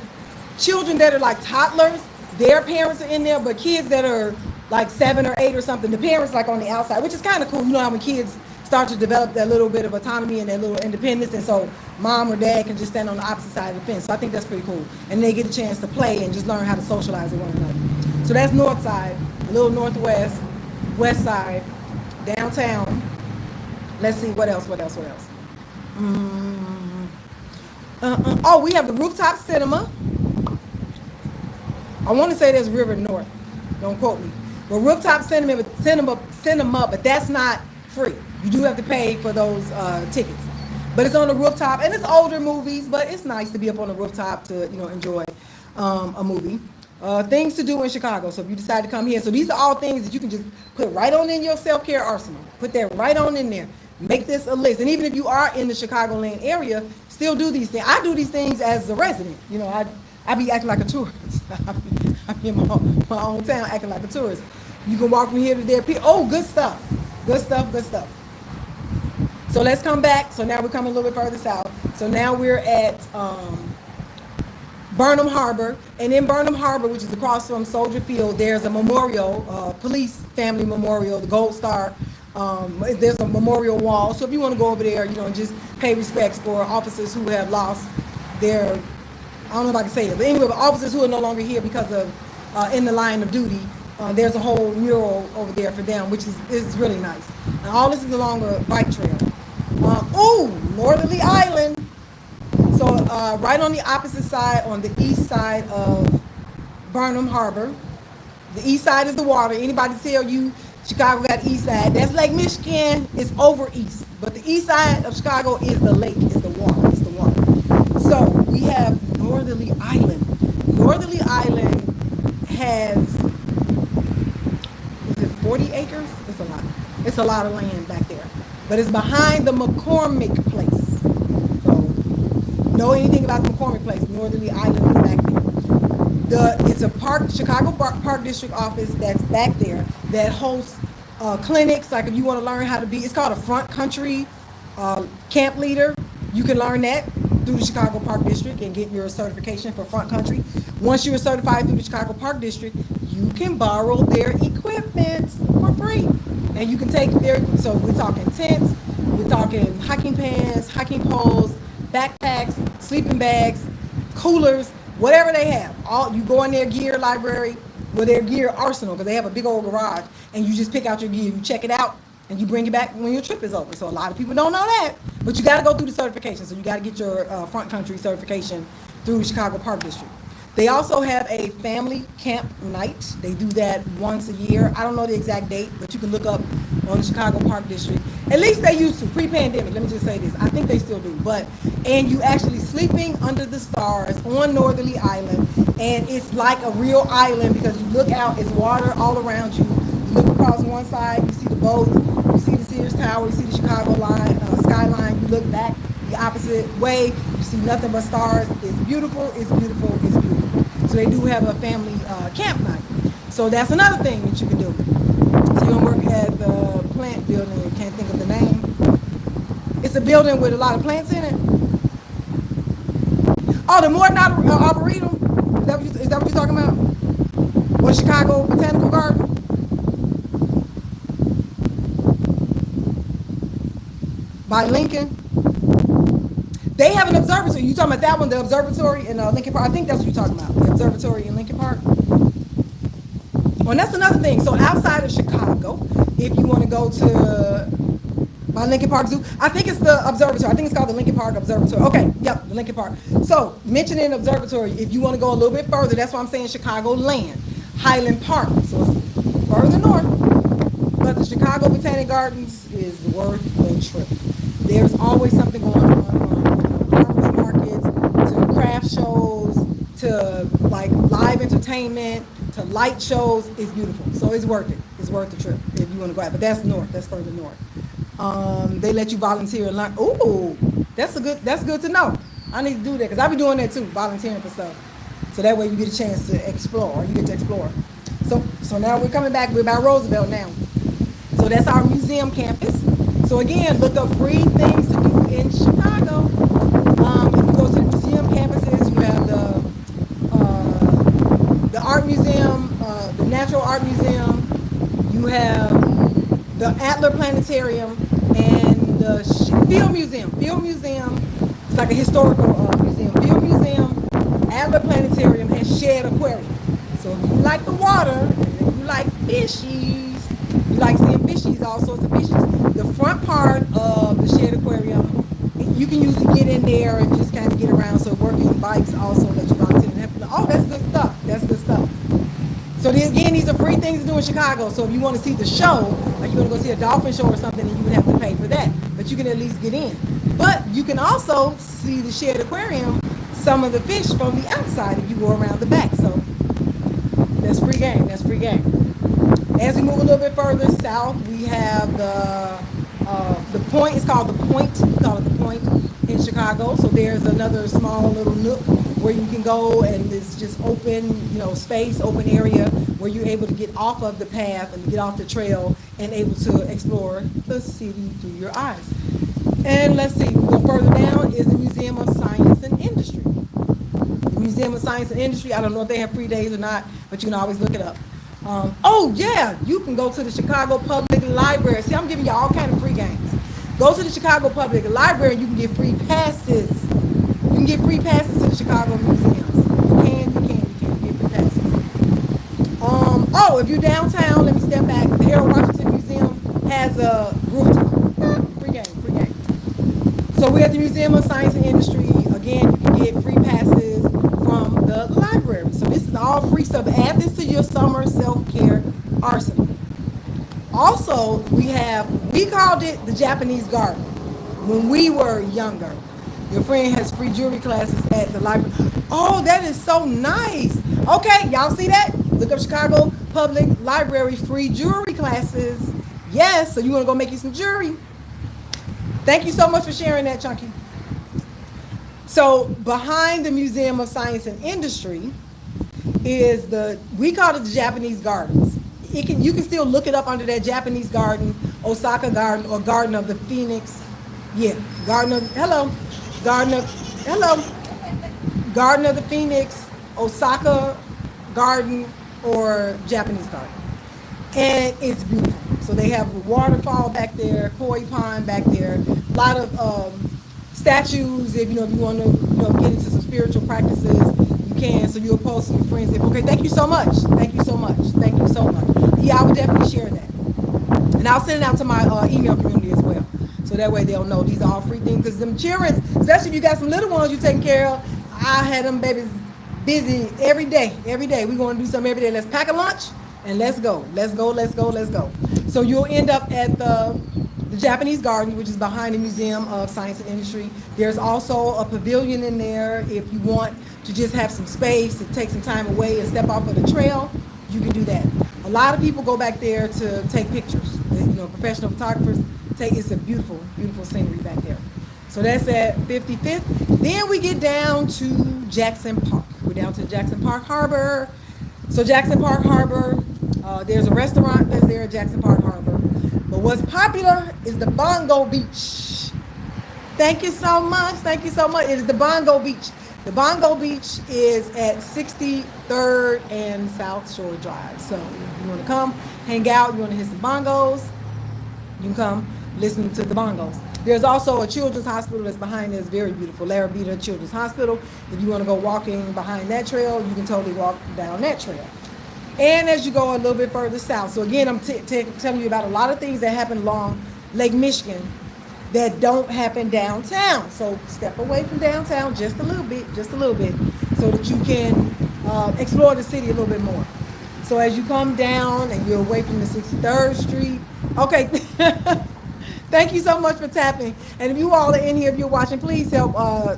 children that are like toddlers, their parents are in there, but kids that are like 7 or 8 or something, the parents like on the outside, which is kind of cool. You know how when kids start to develop that little bit of autonomy and that little independence, and so mom or dad can just stand on the opposite side of the fence. So I think that's pretty cool, and they get a chance to play and just learn how to socialize with one another. So that's north side, a little northwest, west side, downtown. Let's see what else. Oh, we have the rooftop cinema. I want to say there's River North. Don't quote me. But rooftop cinema, but that's not free. You do have to pay for those tickets. But it's on the rooftop, and it's older movies, but it's nice to be up on the rooftop to enjoy a movie. Things to do in Chicago. So if you decide to come here, so these are all things that you can just put right on in your self-care arsenal. Put that right on in there. Make this a list. And even if you are in the Chicagoland area, still do these things. I do these things as a resident. I be acting like a tourist. I be in my own town acting like a tourist. You can walk from here to there. Oh, good stuff. Good stuff. So let's come back. So now we're coming a little bit further south. So now we're at Burnham Harbor. And in Burnham Harbor, which is across from Soldier Field, there's a memorial, police family memorial, the Gold Star. There's a memorial wall. So if you want to go over there, and just pay respects for officers who have lost their, I don't know if I can say it, but anyway, officers who are no longer here because of in the line of duty. There's a whole mural over there for them, which is really nice. And all this is along a bike trail. Northerly Island. So right on the opposite side, on the east side of Burnham Harbor. The east side is the water. Anybody tell you Chicago got east side? That's Lake Michigan. It's over east. But the east side of Chicago is the lake, is the water. It's the water. So we have Northerly Island. Northerly Island has, is it 40 acres? It's a lot. It's a lot of land back there. But it's behind the McCormick Place. So, know anything about the McCormick Place? Northerly Island is back there. It's a Chicago Park District office that's back there that hosts clinics. Like if you want to learn how to be, it's called a front country camp leader. You can learn that through the Chicago Park District and get your certification for front country. Once you're certified through the Chicago Park District, you can borrow their equipment for free. And you can take so we're talking tents, we're talking hiking pants, hiking poles, backpacks, sleeping bags, coolers, whatever they have. You go in their gear library, their gear arsenal, because they have a big old garage, and you just pick out your gear, you check it out, and you bring it back when your trip is over. So a lot of people don't know that, but you got to go through the certification. So you got to get your front country certification through the Chicago Park District. They also have a family camp night. They do that once a year. I don't know the exact date, but you can look up on the Chicago Park District. At least they used to, pre-pandemic. Let me just say this. I think they still do. And you actually sleeping under the stars on Northerly Island. And it's like a real island because you look out, it's water all around you. You look across one side, you see the boats, you see the Sears Tower, you see the Chicago skyline. You look back the opposite way, you see nothing but stars. It's beautiful, it's beautiful, it's beautiful. So they do have a family camp night. So that's another thing that you can do. So you're going to work at the plant building, can't think of the name. It's a building with a lot of plants in it. Oh, the Morton Arboretum? Is that what you're talking about? Or Chicago Botanical Garden? By Lincoln? They have an observatory. You talking about that one, the observatory in Lincoln Park? I think that's what you're talking about, the observatory in Lincoln Park. Well, and that's another thing. So outside of Chicago, if you want to go to my Lincoln Park Zoo, I think it's the observatory. I think it's called the Lincoln Park Observatory. Okay, yep, the Lincoln Park. So mentioning observatory, if you want to go a little bit further, that's why I'm saying Chicagoland, Highland Park. So it's further north, but the Chicago Botanic Gardens is worth the trip. There's always something going on, from farmers markets to craft shows to like live entertainment to light shows. It's beautiful, so it's worth it. It's worth the trip if you want to go out. But that's north. That's further north. They let you volunteer and learn. Ooh, that's good to know. I need to do that because I be doing that too, volunteering for stuff. So that way you get a chance to explore. You get to explore. So now we're coming back. We're by Roosevelt now. So that's our museum campus. So again, look up free things to do in Chicago. If you go to the museum campuses, you have the art museum, the natural art museum. You have the Adler Planetarium, and the Field Museum. Field Museum is like a historical museum. Field Museum, Adler Planetarium, and Shed Aquarium. So if you like the water, and if you like fishies, you like seeing fishies, all sorts of fishies. The front part of the Shed Aquarium, you can usually get in there and just kind of get around. So working bikes also let you volunteer. Oh, that's good stuff. That's good stuff. So again, these are free things to do in Chicago. So if you want to see the show, like you want to go see a dolphin show or something, then you would have to pay for that. But you can at least get in. But you can also see the Shed Aquarium, some of the fish from the outside if you go around the back. So that's free game. That's free game. As we move a little bit further south, we have the Point. It's called the Point. We call it the Point in Chicago. So there's another small little nook where you can go, and it's just open, space, open area where you're able to get off of the path and get off the trail and able to explore the city through your eyes. And let's see, we go further down is the Museum of Science and Industry. The Museum of Science and Industry, I don't know if they have free days or not, but you can always look it up. Oh yeah, you can go to the Chicago Public Library. See, I'm giving you all kind of free games. Go to the Chicago Public Library and you can get free passes. You can get free passes to the Chicago museums. You can get free passes. Oh, if you're downtown, let me step back. The Harold Washington Museum has a rooftop. Free game. So we're at the Museum of Science and Industry. Again, you can get free passes from the library. So this is all free stuff. Add this to your summer self-care arsenal. Also, we called it the Japanese Garden when we were younger. Your friend has free jewelry classes at the library. Oh, that is so nice. Okay, y'all see that? Look up Chicago Public Library free jewelry classes. Yes, so you want to go make you some jewelry. Thank you so much for sharing that, Chunky. So behind the Museum of Science and Industry is we call it the Japanese Gardens. You can still look it up under that Japanese Garden, Osaka Garden, or Garden of the Phoenix. Yeah, Garden of the Phoenix, Osaka Garden, or Japanese Garden. And it's beautiful. So they have a waterfall back there, koi pond back there, a lot of statues. If you want to get into some spiritual practices, you can. So you'll post to your friends. Okay, thank you so much. Yeah, I would definitely share that. And I'll send it out to my email community as well. So that way they'll know these are all free things. Because them children, especially if you got some little ones you're taking care of, I had them babies busy every day. We're going to do something every day. Let's pack a lunch and let's go. So you'll end up at the Japanese Garden, which is behind the Museum of Science and Industry. There's also a pavilion in there. If you want to just have some space to take some time away and step off of the trail, you can do that. A lot of people go back there to take pictures. Professional photographers it's a beautiful, beautiful scenery back there. So that's at 55th. Then we get down to Jackson Park. We're down to Jackson Park Harbor. So Jackson Park Harbor, there's a restaurant that's there at Jackson Park Harbor. But what's popular is the Bongo Beach. Thank you so much. It is the Bongo Beach. The Bongo Beach is at 63rd and South Shore Drive. So if you want to come, hang out, you want to hit some bongos, you can come listen to the bongos. There's also a children's hospital that's behind this, very beautiful, Larabita Children's Hospital. If you want to go walking behind that trail, you can totally walk down that trail. And as you go a little bit further south, so again, I'm telling you about a lot of things that happen along Lake Michigan that don't happen downtown. So step away from downtown just a little bit, so that you can explore the city a little bit more. So as you come down and you're away from the 63rd Street, okay, thank you so much for tapping. And if you all are in here, if you're watching, please help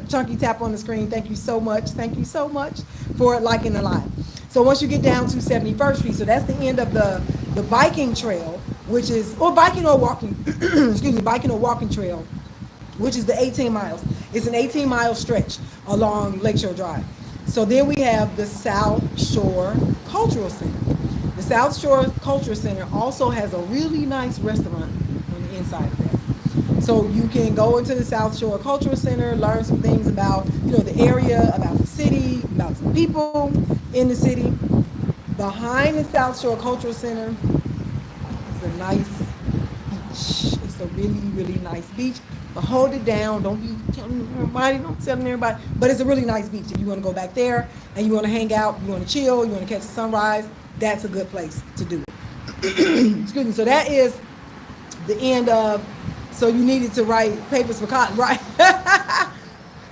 Chunky tap on the screen. Thank you so much for liking the live. So once you get down to 71st Street, so that's the end of the biking trail, which is, biking or walking trail, which is the 18 miles. It's an 18-mile stretch along Lakeshore Drive. So then we have the South Shore Cultural Center. The South Shore Cultural Center also has a really nice restaurant on the inside of that. So you can go into the South Shore Cultural Center, learn some things about, the area, about the city, about some people in the city. Behind the South Shore Cultural Center is a nice beach. It's It's a really, really nice beach. But hold it down. Don't be telling everybody. Don't telling everybody. But it's a really nice beach. If you want to go back there and you want to hang out, you want to chill, you want to catch the sunrise, that's a good place to do it. Excuse me. So that is the end of. So you needed to write papers for cotton, right?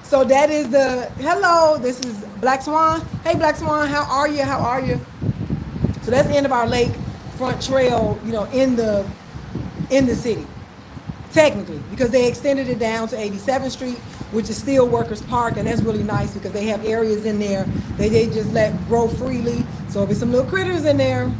So that is the hello. This is Black Swan. Hey, Black Swan. How are you? How are you? So that's the end of our lake front trail. You know, in the city, technically, because they extended it down to 87th Street, which is still Workers Park, and that's really nice because they have areas in there that they just let grow freely. So if there's some little critters in there,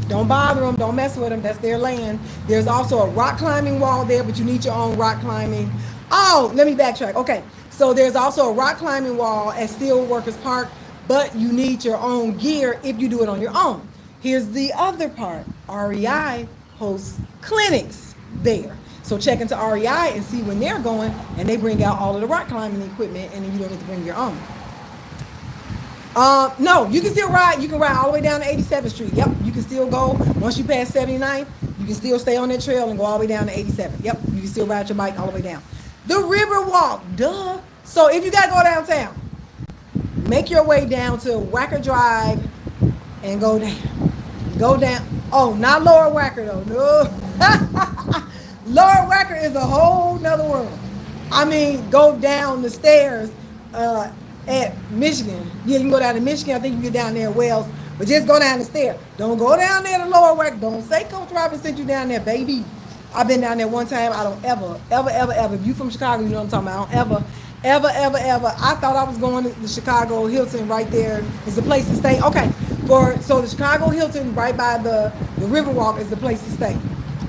don't bother them, don't mess with them, that's their land. There's also a rock climbing wall there, but you need your own rock climbing. Oh, let me backtrack. Okay, so there's also a rock climbing wall at Steel Workers Park, but you need your own gear if you do it on your own. Here's the other part. REI hosts clinics there. So check into REI and see when they're going, and they bring out all of the rock climbing equipment, and then you don't need to bring your own. No, you can still ride. You can ride all the way down to 87th Street. Yep, you can still go. Once you pass 79th, you can still stay on that trail and go all the way down to 87th. Yep, you can still ride your bike all the way down. The River Walk, duh. So if you got to go downtown, make your way down to Wacker Drive and go down. Go down. Oh, not Lower Wacker, though. No. Lower Wacker is a whole nother world. I mean, go down the stairs at Michigan. Yeah, you can go down to Michigan. I think you can get down there at Wells. But just go down the stairs. Don't go down there to Lower Wacker. Don't say Coach Robin sent you down there, baby. I've been down there one time. I don't ever. If you from Chicago, you know what I'm talking about. I don't ever. I thought I was going to the Chicago Hilton right there. Is the place to stay. Okay. So the Chicago Hilton right by the Riverwalk is the place to stay.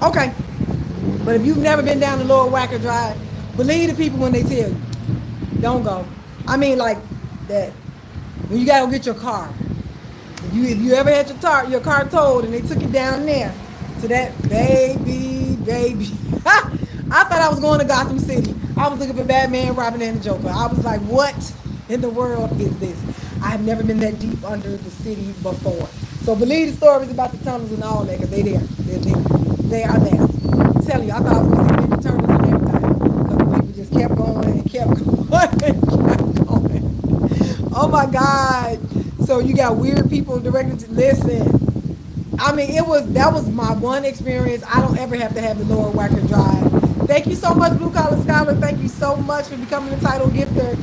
Okay. But if you've never been down the Lower Wacker Drive, believe the people when they tell you. Don't go. I mean, like that. When you gotta go get your car. If you ever had your car towed and they took you down there to that baby. I thought I was going to Gotham City. I was looking for Batman, Robin, and the Joker. I was like, what in the world is this? I have never been that deep under the city before. So believe the stories about the tunnels and all that, because they're there. They are there. I'm telling you, I thought I was going to see the tunnels and everything. Because the people just kept going and kept going and kept going. Oh my God. So you got weird people directed to listen. I mean, that was my one experience. I don't ever have to have the Lower Wacker Drive. Thank you so much, Blue Collar Scholar. Thank you so much for becoming a title gifter.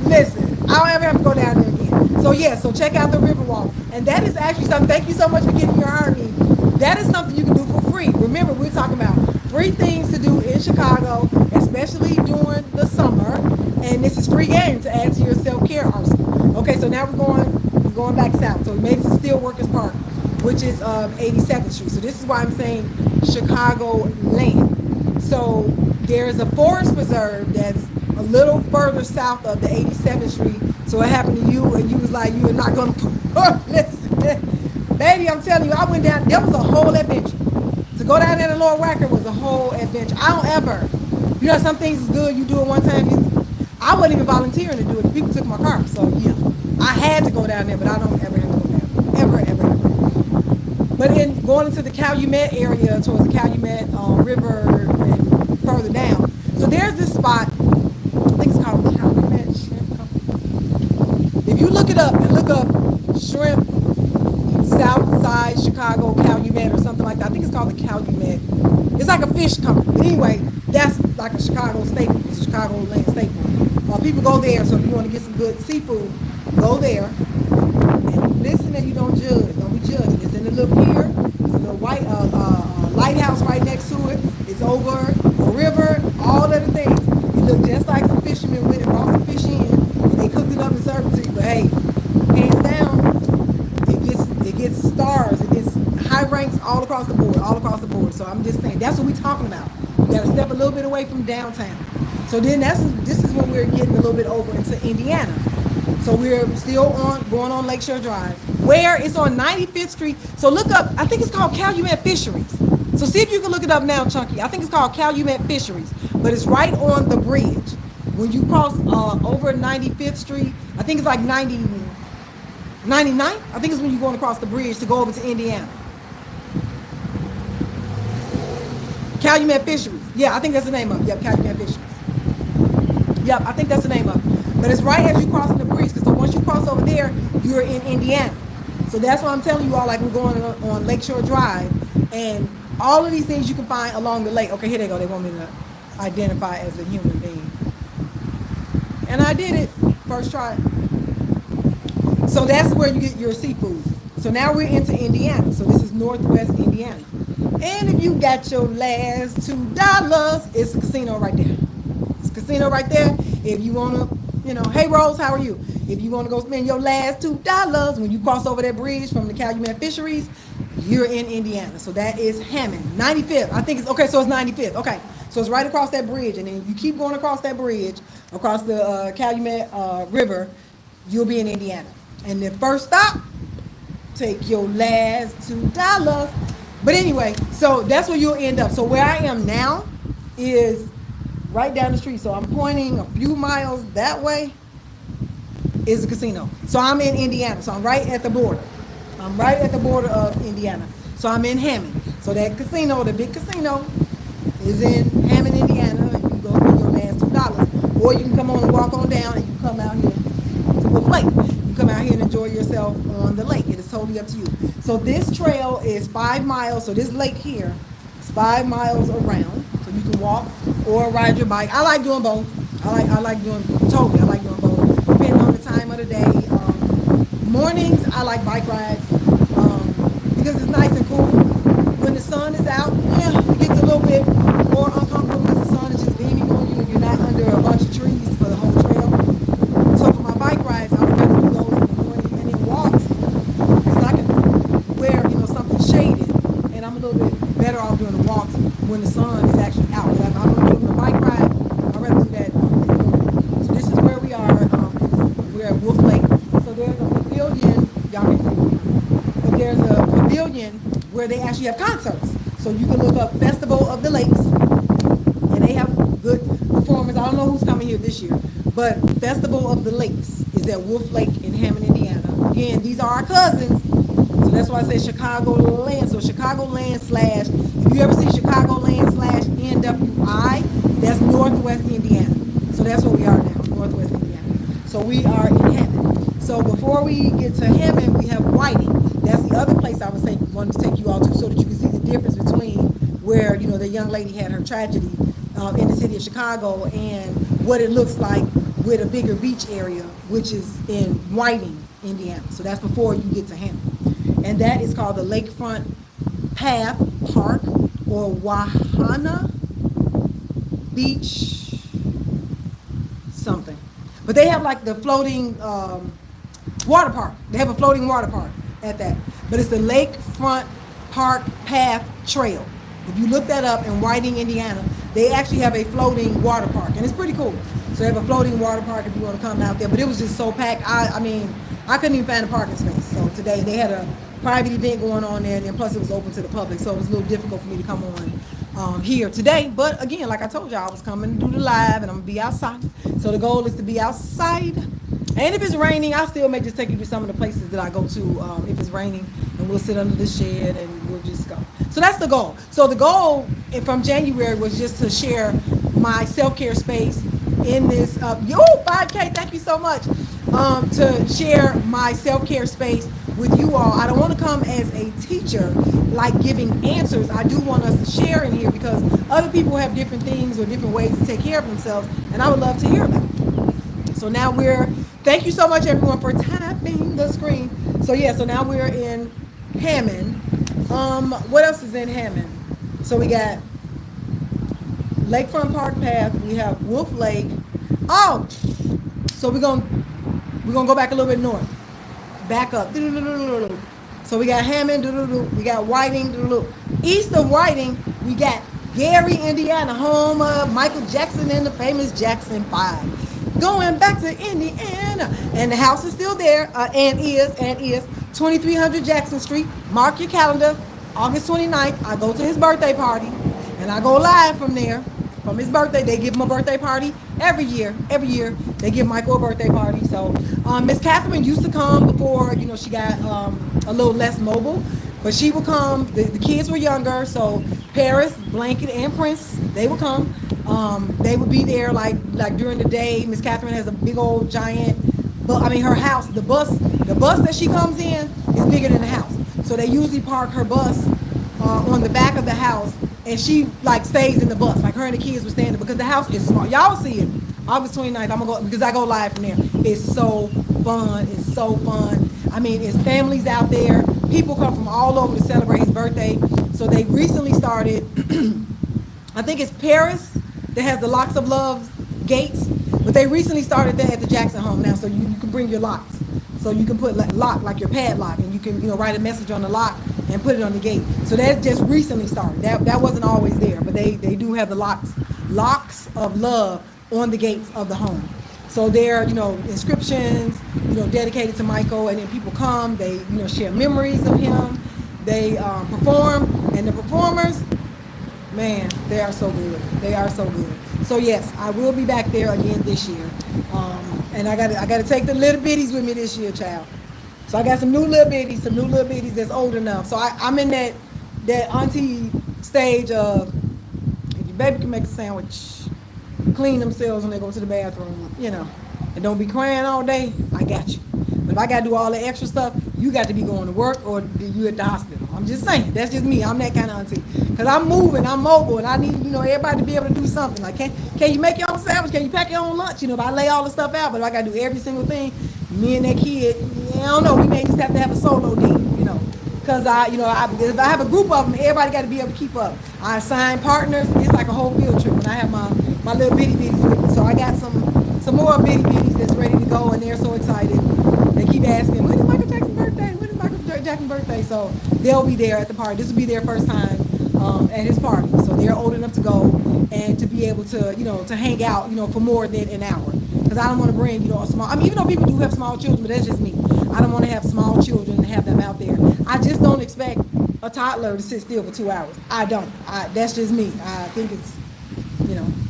Listen, I don't ever have to go down there again. So yeah, so check out the Riverwalk. And that is actually something, thank you so much for getting your army. That is something you can do for free. Remember, we're talking about free things to do in Chicago, especially during the summer. And this is free game to add to your self-care arsenal. Okay, so now we're going back south. So we made it to Steel Workers Park, which is 87th Street. So this is why I'm saying Chicago land. So there's a forest preserve that's a little further south of the 87th Street. So it happened to you, and you was like, you are not going to listen. Baby, I'm telling you, I went down. There was a whole adventure. To go down there to Lower Wacker was a whole adventure. I don't ever. You know, some things is good. You do it one time. I wasn't even volunteering to do it. People took my car. So yeah, I had to go down there, but I don't ever have to go down. Ever. But in going into the Calumet area, towards the Calumet River and further down. So there's this spot. I think it's called Calumet Shrimp Company. If you look it up and look up shrimp, Southside Chicago Calumet or something like that. I think it's called the Calumet. It's like a fish company. But anyway, that's like a Chicago staple. It's a Chicago land staple. People go there, so if you want to get some good seafood, go there. And listen and you don't judge. Don't be judging. It's in the little pier. It's a little white lighthouse right next to it. It's over a river, all of the things. It looked just like some fishermen went and brought some fish in, and they cooked it up and served it to you. But hey, hands down, it gets stars. It gets high ranks all across the board. So I'm just saying, that's what we're talking about. You got to step a little bit away from downtown. So then this is when we're getting a little bit over into Indiana. So we're still going on Lakeshore Drive, where it's on 95th Street. So look up, I think it's called Calumet Fisheries. So see if you can look it up now, Chunky. I think it's called Calumet Fisheries, but it's right on the bridge. When you cross over 95th Street, I think it's like 99th. I think it's when you're going across the bridge to go over to Indiana. Calumet Fisheries. Yeah, I think that's the name of it. Yep, Calumet Fisheries. Yep, I think that's the name of it. But it's right as you crossing the bridge. Because so once you cross over there, you're in Indiana. So that's why I'm telling you all, like we're going on Lakeshore Drive, and all of these things you can find along the lake. Okay, here they go. They want me to identify as a human being. And I did it. First try. So that's where you get your seafood. So now we're into Indiana. So this is Northwest Indiana. And if you got your last $2, it's a casino right there. It's a casino right there. If you want to, hey Rose, how are you? If you want to go spend your last $2 when you cross over that bridge from the Calumet Fisheries, you're in Indiana. So that is Hammond, 95th. I think it's, okay, so it's 95th. Okay, so it's right across that bridge. And then you keep going across that bridge, across the Calumet River, you'll be in Indiana. And the first stop, take your last $2. But anyway, so that's where you'll end up. So where I am now is right down the street. So I'm pointing a few miles that way is a casino. So I'm in Indiana. So I'm right at the border. I'm right at the border of Indiana. So I'm in Hammond. So that casino, the big casino, is in Hammond, Indiana. And you can go for your last $2. Or you can come on and walk on down and you come out here to Wolf Lake. You come out here and enjoy yourself on the lake. It is totally up to you. So this trail is 5 miles. So this lake here is 5 miles around. So you can walk or ride your bike. I like doing both. I like doing both. Depending on the time of the day. Mornings, I like bike rides because it's nice and cool. When the sun is out, it gets a little bit more uncomfortable because the sun is just beaming on you and you're not under a bunch of trees for the whole trail. So for my bike rides, I would rather do those in the morning, and then walks because I can wear something shaded, and I'm a little bit better off doing the walks when the sun is actually out. But if I'm doing the bike ride, I'd rather do that in the morning. So this is where we are. We're at Wolf Lake. So there's a pavilion, y'all can see, but there's a pavilion where they actually have concerts. So you can look up Festival of the Lakes, and they have good performers. I don't know who's coming here this year, but Festival of the Lakes is at Wolf Lake in Hammond, Indiana. Again, these are our cousins, so that's why I say Chicagoland. So Chicagoland / if you ever see Chicagoland / NWI, that's Northwest Indiana. So that's where we are now, Northwest Indiana. So we are in Hammond. So before we get to Hammond, we have Whiting. That's the other place I wanted to take you all to, so that you can see the difference between where the young lady had her tragedy in the city of Chicago and what it looks like with a bigger beach area, which is in Whiting, Indiana. So that's before you get to Hammond. And that is called the Lakefront Path Park, or Wahana Beach something. But they have like the floating water park. They have a floating water park at that. But it's the Lakefront Park Path Trail. If you look that up in Whiting, Indiana, they actually have a floating water park, and it's pretty cool. So they have a floating water park if you want to come out there. But it was just so packed. I mean, I couldn't even find a parking space. So today they had a private event going on there, and then plus it was open to the public, so it was a little difficult for me to come on here today. But again, like I told y'all, I was coming to do the live, and I'm gonna be outside. So the goal is to be outside. And if it's raining, I still may just take you to some of the places that I go to if it's raining, and we'll sit under the shed and we'll just go. So that's the goal. So the goal from January was just to share my self-care space in this, 5K, thank you so much, to share my self-care space with you all. I don't want to come as a teacher, like giving answers. I do want us to share in here because other people have different things or different ways to take care of themselves, and I would love to hear about it. So now thank you so much everyone for tapping the screen. So yeah, so now we're in Hammond. What else is in Hammond? So we got Lakefront Park Path, we have Wolf Lake. Oh, so we're gonna go back a little bit north. Back up. So we got Hammond, we got Whiting. East of Whiting, we got Gary, Indiana, home of Michael Jackson and the famous Jackson 5. Going back to Indiana, and the house is still there, and is 2300 Jackson Street. Mark your calendar, August 29th. I go to his birthday party, and I go live from there. From his birthday, they give him a birthday party every year. They give Michael a birthday party. So Miss Catherine used to come before, she got a little less mobile. But she would come. The kids were younger, so Paris, Blanket, and Prince, they would come. They would be there like during the day. Miss Catherine has a big old giant, but I mean her house, the bus that she comes in is bigger than the house. So they usually park her bus on the back of the house, and she like stays in the bus. Like her and the kids would stand there because the house is small. Y'all see it. August 29th, I'm gonna go because I go live from there. It's so fun. It's so fun. I mean, it's families out there. People come from all over to celebrate his birthday. So they recently started, I think it's Paris that has the Locks of Love gates, but they recently started that at the Jackson home now. So you can bring your locks. So you can put lock like your padlock, and you can write a message on the lock and put it on the gate. So that just recently started. That wasn't always there, but they do have the locks of love on the gates of the home. So there, inscriptions, dedicated to Michael, and then people come, they, share memories of him, they perform, and the performers, man, they are so good. They are so good. So yes, I will be back there again this year, and I gotta take the little bitties with me this year, child. So I got some new little bitties that's old enough. So I'm in that auntie stage of if your baby can make a sandwich, clean themselves when they go to the bathroom, and don't be crying all day, I got you. But if I got to do all the extra stuff, you got to be going to work or you at the hospital. I'm just saying, that's just me. I'm that kind of auntie. Because I'm moving, I'm mobile, and I need, everybody to be able to do something. Like, can you make your own sandwich? Can you pack your own lunch? If I lay all the stuff out, but if I got to do every single thing, me and that kid, I don't know, we may just have to have a solo day, Because if I have a group of them, everybody got to be able to keep up. I assign partners. It's like a whole field trip when I have my little bitty bitties with me. So I got some more bitty bitties that's ready to go, and they're so excited. They keep asking, when is Michael Jackson's birthday? When is Michael Jackson's birthday? So they'll be there at the party. This will be their first time at his party. So they're old enough to go and to be able to, to hang out, for more than an hour. Because I don't want to bring, a small, even though people do have small children, but that's just me. I don't want to have small children and have them out there. I just don't expect a toddler to sit still for 2 hours. I don't. That's just me. I think it's,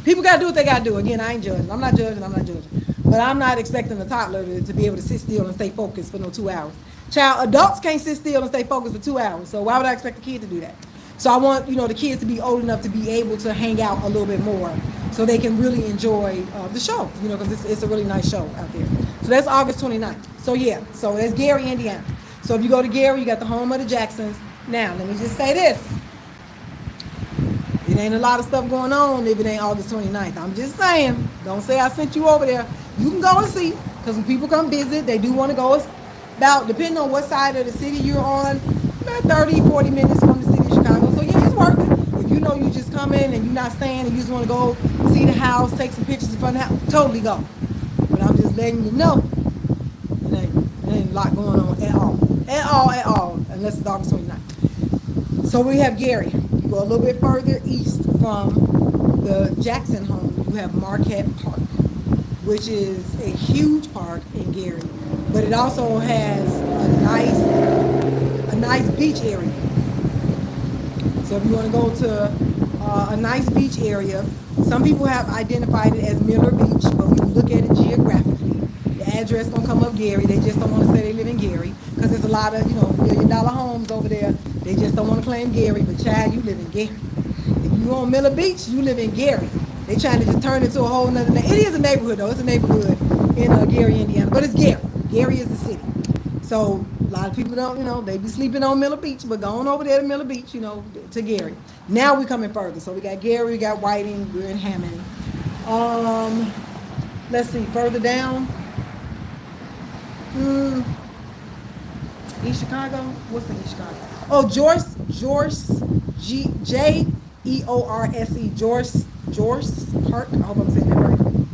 people got to do what they got to do. Again, I ain't judging. I'm not judging. But I'm not expecting a toddler to be able to sit still and stay focused for no 2 hours. Child, adults can't sit still and stay focused for 2 hours. So why would I expect a kid to do that? So I want, the kids to be old enough to be able to hang out a little bit more so they can really enjoy the show, because it's a really nice show out there. So that's August 29th. So yeah, so that's Gary, Indiana. So if you go to Gary, you got the home of the Jacksons. Now, let me just say this. It ain't a lot of stuff going on if it ain't August 29th. I'm just saying. Don't say I sent you over there. You can go and see, because when people come visit, they do want to go about, depending on what side of the city you're on, about 30, 40 minutes from the city of Chicago. So yeah, it's worth it. If you just come in and you're not staying and you just want to go see the house, take some pictures in front of the house, totally go. But I'm just letting you know, it ain't a lot going on at all, unless it's August 29th. So we have Gary. You go a little bit further east from the Jackson home, you have Marquette Park, which is a huge park in Gary, but it also has a nice beach area. So if you want to go to a nice beach area, some people have identified it as Miller Beach, but when you look at it geographically, the address gonna come up Gary. They just don't want to say they live in Gary because there's a lot of $1 million homes over there. They just don't want to claim Gary, but child, you live in Gary. If you on Miller Beach, you live in Gary. They trying to just turn it into a whole nother neighborhood. It is a neighborhood though. It's a neighborhood in Gary, Indiana, but it's Gary. Gary is the city. So a lot of people don't, they be sleeping on Miller Beach, but going over there to Miller Beach, to Gary. Now we're coming further. So we got Gary, we got Whiting, we're in Hammond. Let's see, further down. East Chicago? What's in East Chicago? Oh, Joyce, Jeorse, Joyce Park. I hope I'm saying that right.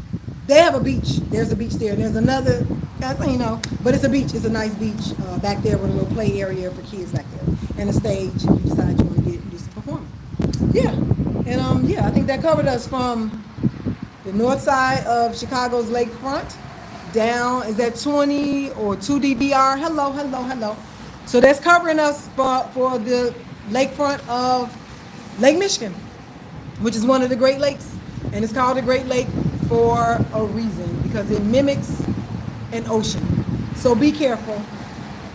They have a beach. There's a beach there. There's another, but it's a beach. It's a nice beach back there with a little play area for kids back there. And a stage if you decide you want to do some performing. Yeah. And I think that covered us from the north side of Chicago's lakefront down, is that 20 or 2 DBR? Hello. So that's covering us for the lakefront of Lake Michigan, which is one of the Great Lakes. And it's called the Great Lake for a reason, because it mimics an ocean. So be careful.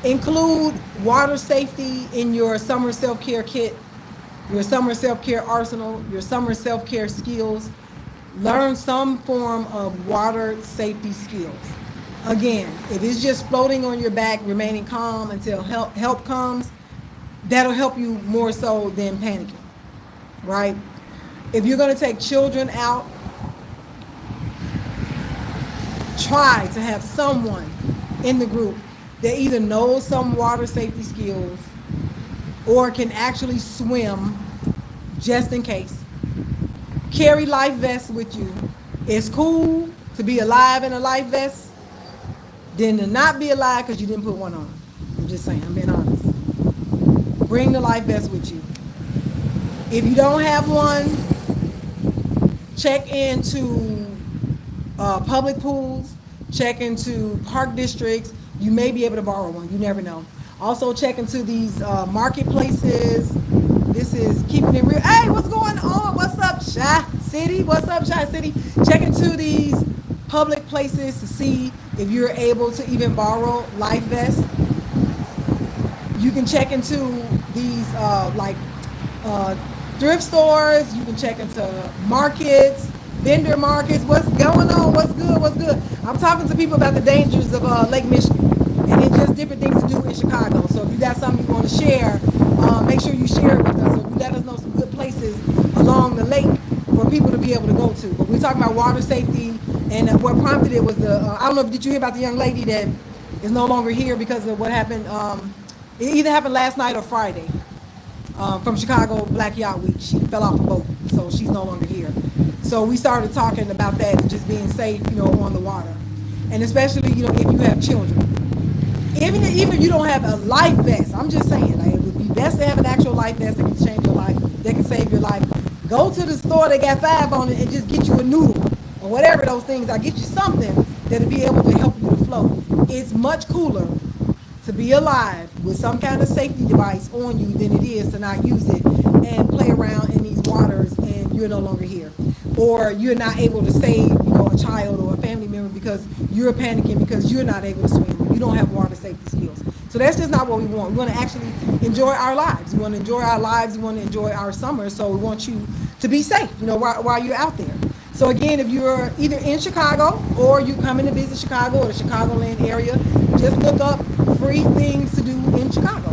Include water safety in your summer self-care kit, your summer self-care arsenal, your summer self-care skills. Learn some form of water safety skills. Again, if it's just floating on your back, remaining calm until help comes, that'll help you more so than panicking, right? If you're going to take children out, try to have someone in the group that either knows some water safety skills or can actually swim just in case. Carry life vests with you. It's cool to be alive in a life vest than to not be alive because you didn't put one on. I'm just saying, I'm being honest. Bring the life vest with you. If you don't have one, check into public pools, check into park districts. You may be able to borrow one. You never know. Also check into these marketplaces. This is keeping it real. Hey, what's going on? What's up, Shy City? What's up, Shy City? Check into these public places to see if you're able to even borrow life vests. You can check into these thrift stores. You can check into markets, vendor markets. What's going on? What's good? What's good? I'm talking to people about the dangers of Lake Michigan, and it's just different things to do in Chicago. So if you got something you want to share, make sure you share it with us. So you let us know some good places along the lake for people to be able to go to. But we're talking about water safety, and what prompted it was I don't know, did you hear about the young lady that is no longer here because of what happened? It either happened last night or Friday. From Chicago Black Yacht Week, she fell off a boat, so she's no longer here. So we started talking about that and just being safe, on the water, and especially, if you have children. Even if you don't have a life vest, I'm just saying, like, it would be best to have an actual life vest that can change your life, that can save your life. Go to the store, they got 5 on it, and just get you a noodle or whatever those things are. Get you something that'll be able to help you to float. It's much cooler to be alive with some kind of safety device on you than it is to not use it and play around in these waters and you're no longer here, or you're not able to save a child or a family member because you're panicking because you're not able to swim or you don't have water safety skills. So that's just not what we want. We want to actually enjoy our lives. We want to enjoy our lives. We want to enjoy our summer. So we want you to be safe while you're out there. So again, if you're either in Chicago or you're coming to visit Chicago or the Chicagoland area, just look up free things to do in Chicago.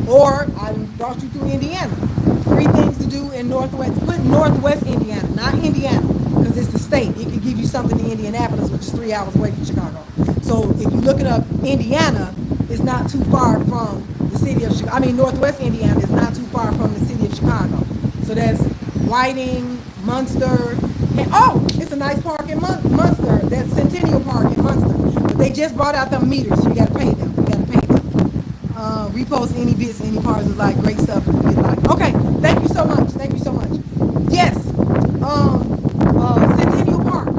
Or I brought you through Indiana. Free things to do in Northwest. Put Northwest Indiana, not Indiana, because it's the state. It could give you something in Indianapolis, which is 3 hours away from Chicago. So if you look it up, Indiana is not too far from the city of Chicago. Northwest Indiana is not too far from the city of Chicago. So that's Whiting, Munster, and it's a nice park in Munster. That's Centennial Park in Munster. But they just brought out them meters, so you got to pay them. You got to pay them. Repost any bits, any parts of like great stuff. Okay, thank you so much. Thank you so much. Yes, Centennial Park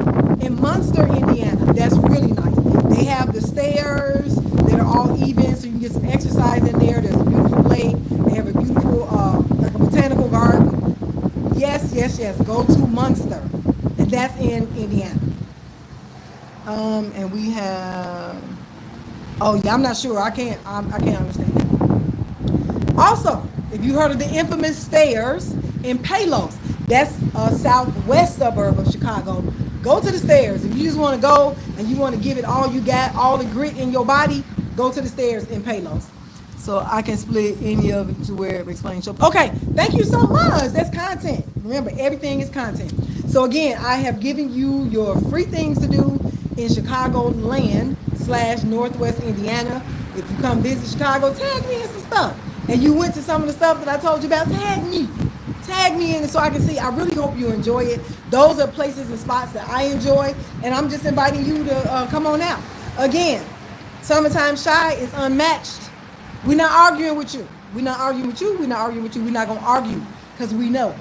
in Munster, Indiana. That's really nice. They have the stairs that are all even, so you can get some exercise in there. There's a beautiful lake. They have a beautiful, like a botanical garden. Yes. Go to Munster, and that's in Indiana. And we have. Oh yeah, I'm not sure. I can't understand that. Also, if you heard of the infamous stairs in Palos, that's a southwest suburb of Chicago. Go to the stairs. If you just want to go and you want to give it all you got, all the grit in your body, go to the stairs in Palos. So I can split any of it to where it explains. Okay, thank you so much. That's content. Remember, everything is content. So again, I have given you your free things to do in Chicagoland / Northwest Indiana. If you come visit Chicago, tag me in some stuff. And you went to some of the stuff that I told you about, tag me. Tag me in it so I can see. I really hope you enjoy it. Those are places and spots that I enjoy, and I'm just inviting you to come on out. Again, Summertime Shy is unmatched. We're not arguing with you. We're not arguing with you. We're not arguing with you. We're not going to argue because we know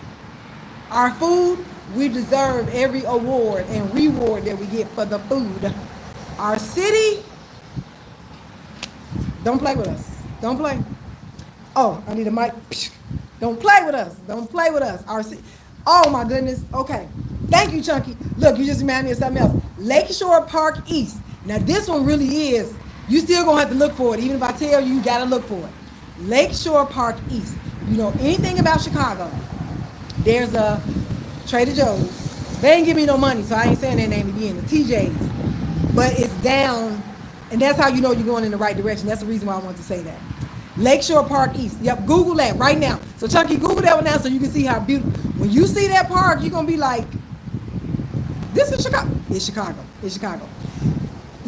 our food, we deserve every award and reward that we get for the food. Our city, don't play with us. Don't play. Oh, I need a mic. Don't play with us. Don't play with us. Our city. Oh my goodness. Okay. Thank you, Chunky. Look, you just reminded me of something else. Lakeshore Park East. Now this one really is You still gonna have to look for it. Even if I tell you, you gotta look for it. Lakeshore Park East. If you know anything about Chicago, there's a Trader Joe's. They ain't give me no money, so I ain't saying their name again. The TJ's. But it's down, and that's how you know you're going in the right direction. That's the reason why I want to say that. Lakeshore Park East. Yep, Google that right now. So Chunky, Google that one now so you can see how beautiful. When you see that park, you're gonna be like, this is Chicago. It's Chicago. It's Chicago.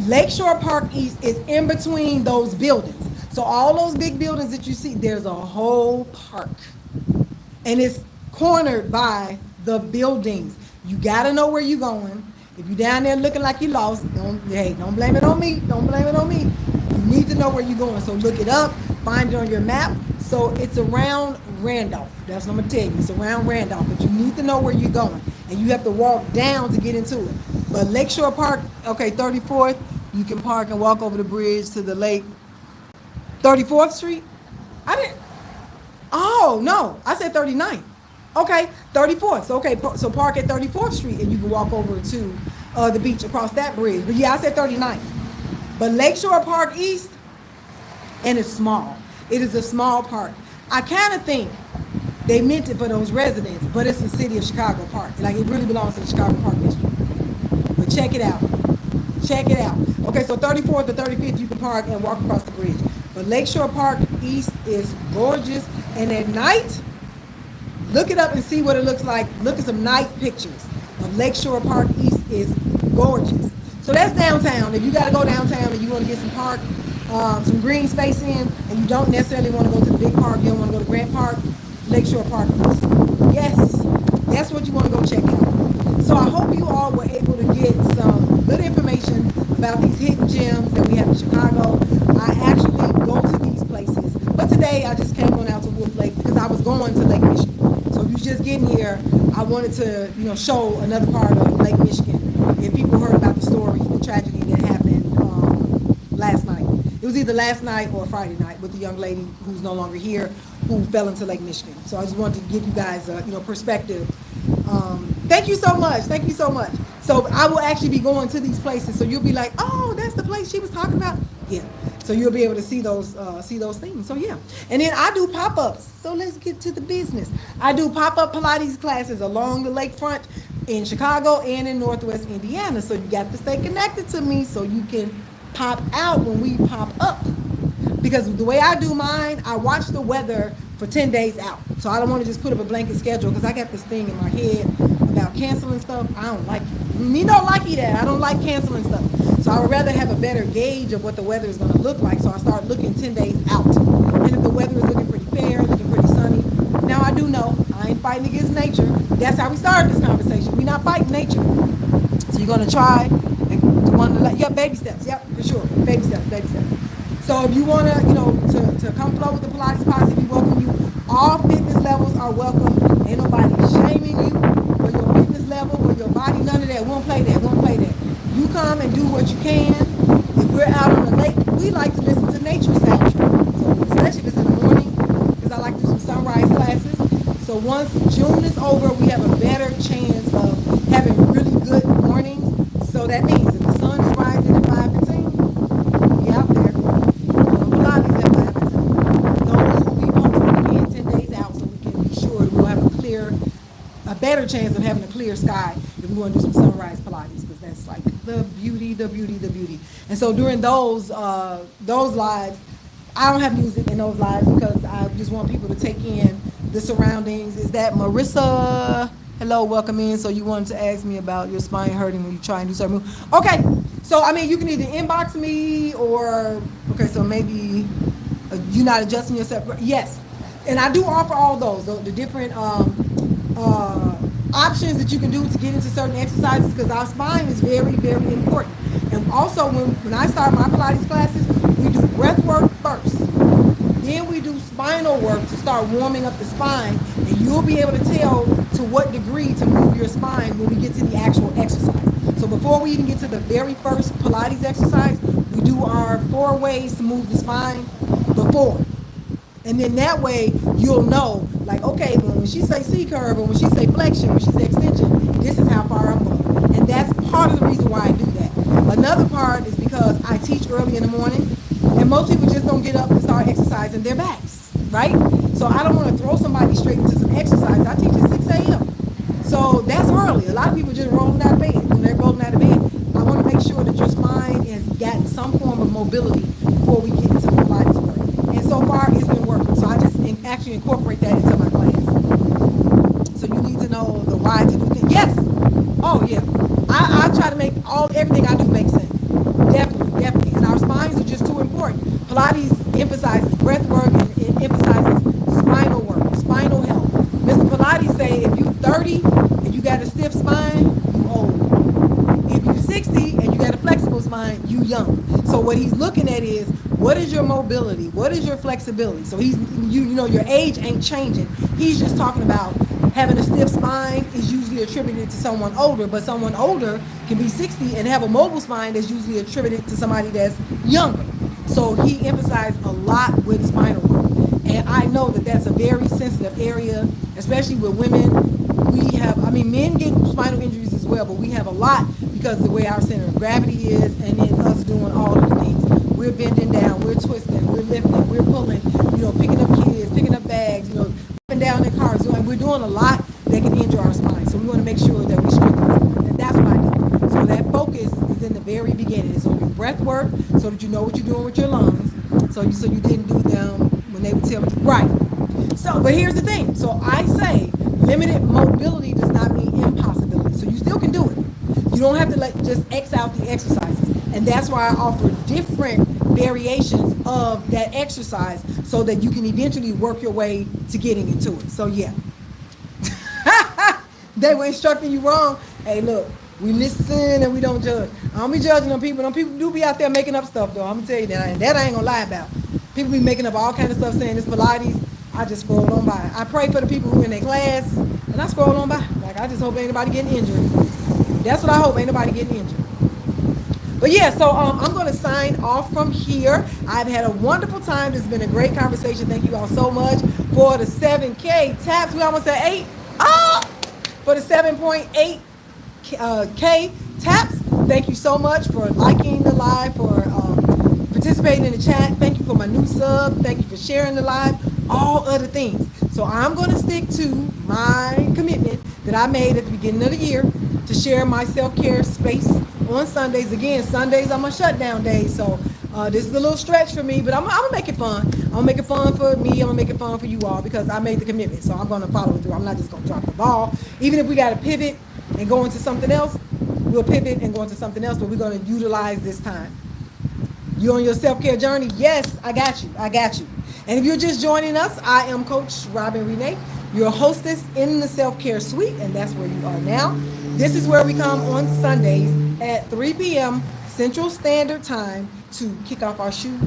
Lakeshore Park East is in between those buildings. So all those big buildings that you see, there's a whole park. And it's cornered by the buildings. You gotta know where you're going. If you're down there looking like you lost, don't blame it on me. Don't blame it on me. You need to know where you're going. So look it up, find it on your map. So it's around Randolph. That's what I'm gonna tell you. It's around Randolph, but you need to know where you're going. And you have to walk down to get into it. But Lakeshore Park, okay, 34th, you can park and walk over the bridge to the lake. 34th Street? I didn't, oh, no, I said 39th. Okay, 34th. So, okay, so park at 34th Street and you can walk over to the beach across that bridge. But yeah, I said 39th. But Lakeshore Park East, and it's small. It is a small park. I kind of think they meant it for those residents, but it's the city of Chicago Park. Like, it really belongs to the Chicago Park District. But check it out. Check it out. Okay, so 34th or 35th, you can park and walk across the bridge. But Lakeshore Park East is gorgeous. And at night, look it up and see what it looks like. Look at some night pictures of Lakeshore Park East is gorgeous. So that's downtown. If you got to go downtown and you want to get some park, some green space in, and you don't necessarily want to go to the big park, you don't want to go to Grant Park, Lakeshore Park East. Yes, that's what you want to go check out. So I hope you all were able to get some good information about these hidden gems that we have in Chicago. I actually go to these places, but today I just came on out to Wolf Lake because I was going to Lake Michigan. So if you just getting here, I wanted to, show another part of Lake Michigan. If people heard about the story, the tragedy that happened last night. It was either last night or Friday night with the young lady who's no longer here who fell into Lake Michigan. So I just wanted to give you guys perspective. Thank you so much. Thank you so much. So I will actually be going to these places. So you'll be like, oh, that's the place she was talking about. Yeah. So you'll be able to see those things. So yeah. And then I do pop-ups. So let's get to the business. I do pop-up Pilates classes along the lakefront in Chicago and in Northwest Indiana. So you got to stay connected to me so you can pop out when we pop up. Because the way I do mine, I watch the weather for 10 days out. So I don't want to just put up a blanket schedule because I got this thing in my head about canceling stuff. I don't like it. Me don't like that. I don't like canceling stuff. So I would rather have a better gauge of what the weather is going to look like. So I start looking 10 days out. And if the weather is looking pretty fair, looking pretty sunny, now I do know I ain't fighting against nature. That's how we started this conversation. We're not fighting nature. So you're going to try and want to, yeah, baby steps. Yep, for sure. Baby steps, baby steps. So if you want to come flow with the Pilates Posse, we welcome you. All fitness levels are welcome. Ain't nobody shaming you for your fitness level, for your body, none of that. We won't play that. We won't play that. You come and do what you can. If we're out on the lake, we like to listen to nature soundtrack. So especially if it's in the morning, because I like to do some sunrise classes. So once June is over, we have a better chance of having really good mornings. So that means if the sun is rising at 5:15, we out there. Pilates at 5:15. Those will be posted again 10 days out, so we can be sure that we'll have a better chance of having a clear sky if we want to do some sunrise Pilates, because that's like the beauty. And so during those lives, I don't have music in those lives because I just want people to take in the surroundings. Is that Marissa? Hello, welcome in. So you wanted to ask me about your spine hurting when you try and do certain moves. Okay, so I mean, you can either inbox me or, okay, so maybe you're not adjusting yourself. Yes, and I do offer all those, the different options that you can do to get into certain exercises, because our spine is very, very important. And also when I start my Pilates classes, we do breath work first. Then we do spinal work to start warming up the spine, and you'll be able to tell to what degree to move your spine when we get to the actual exercise. So before we even get to the very first Pilates exercise, we do our 4 ways to move the spine before. And then that way you'll know, like, okay, when she say C-curve, or when she say flexion, when she say extension, this is how far I'm going. And that's part of the reason why I do that. Another part is because because I teach early in the morning, and most people just don't get up and start exercising their backs, right? So I don't want to throw somebody straight into some exercise. I teach at 6 a.m. So that's early. A lot of people just rolling out of bed. When they're rolling out of bed, I want to make sure that your spine has gotten some form of mobility before we get into the Pilates work. And so far, it's been working. So I just actually incorporate that into my class. So you need to know the why to do things. Yes. Oh yeah. I try to make everything I do make sense. Definitely. And our spines are just too important. Pilates emphasizes breath work and it emphasizes spinal work, spinal health. Mr. Pilates say if you 30 and you got a stiff spine, you old. If you 60 and you got a flexible spine, you young. So what he's looking at is what is your mobility? What is your flexibility? So you know your age ain't changing. He's just talking about having a stiff spine is usually attributed to someone older, but someone older can be 60 and have a mobile spine that's usually attributed to somebody that's younger. So he emphasized a lot with spinal work. And I know that that's a very sensitive area, especially with women. Men get spinal injuries as well, but we have a lot because of the way our center of gravity is, and then us doing all of the things. We're bending down, we're twisting, we're lifting, we're pulling, picking up kids, picking up bags, up and down in cars. We're doing a lot that can injure our spine. So we want to make sure that we strengthen our spine. And that's what I do. So that focus is in the very beginning. It's on your breath work so that you know what you're doing with your lungs. So you didn't do them when they would tell me. Right. So, but here's the thing. So I say limited mobility does not mean impossibility. So you still can do it. You don't have to just X out the exercises. And that's why I offer different variations of that exercise so that you can eventually work your way to getting into it. So yeah. They were instructing you wrong. Hey, look, we listen and we don't judge. I don't be judging them people. Them people do be out there making up stuff though. I'm gonna tell you that. And that I ain't gonna lie about. People be making up all kind of stuff saying it's Pilates. I just scroll on by. I pray for the people who in their class and I scroll on by. Like I just hope ain't nobody getting injured. That's what I hope, ain't nobody getting injured. But yeah, so I'm going to sign off from here. I've had a wonderful time. It's been a great conversation. Thank you all so much for the 7K taps. We almost at 8. For the 7.8 K taps. Thank you so much for liking the live, for participating in the chat. Thank you for my new sub. Thank you for sharing the live. All other things. So I'm going to stick to my commitment that I made at the beginning of the year to share my self-care space on Sundays. Again, Sundays are my shutdown days, so this is a little stretch for me, but I'm gonna make it fun. I'm gonna make it fun for me. I'm gonna make it fun for you all because I made the commitment, so I'm gonna follow through. I'm not just gonna drop the ball. Even if we gotta pivot and go into something else, we'll pivot and go into something else, but we're gonna utilize this time. You on your self-care journey? Yes, I got you. And if you're just joining us, I am Coach Robin Renee, your hostess in the self-care suite, and that's where you are now. This is where we come on Sundays at 3 p.m. Central Standard Time to kick off our shoes,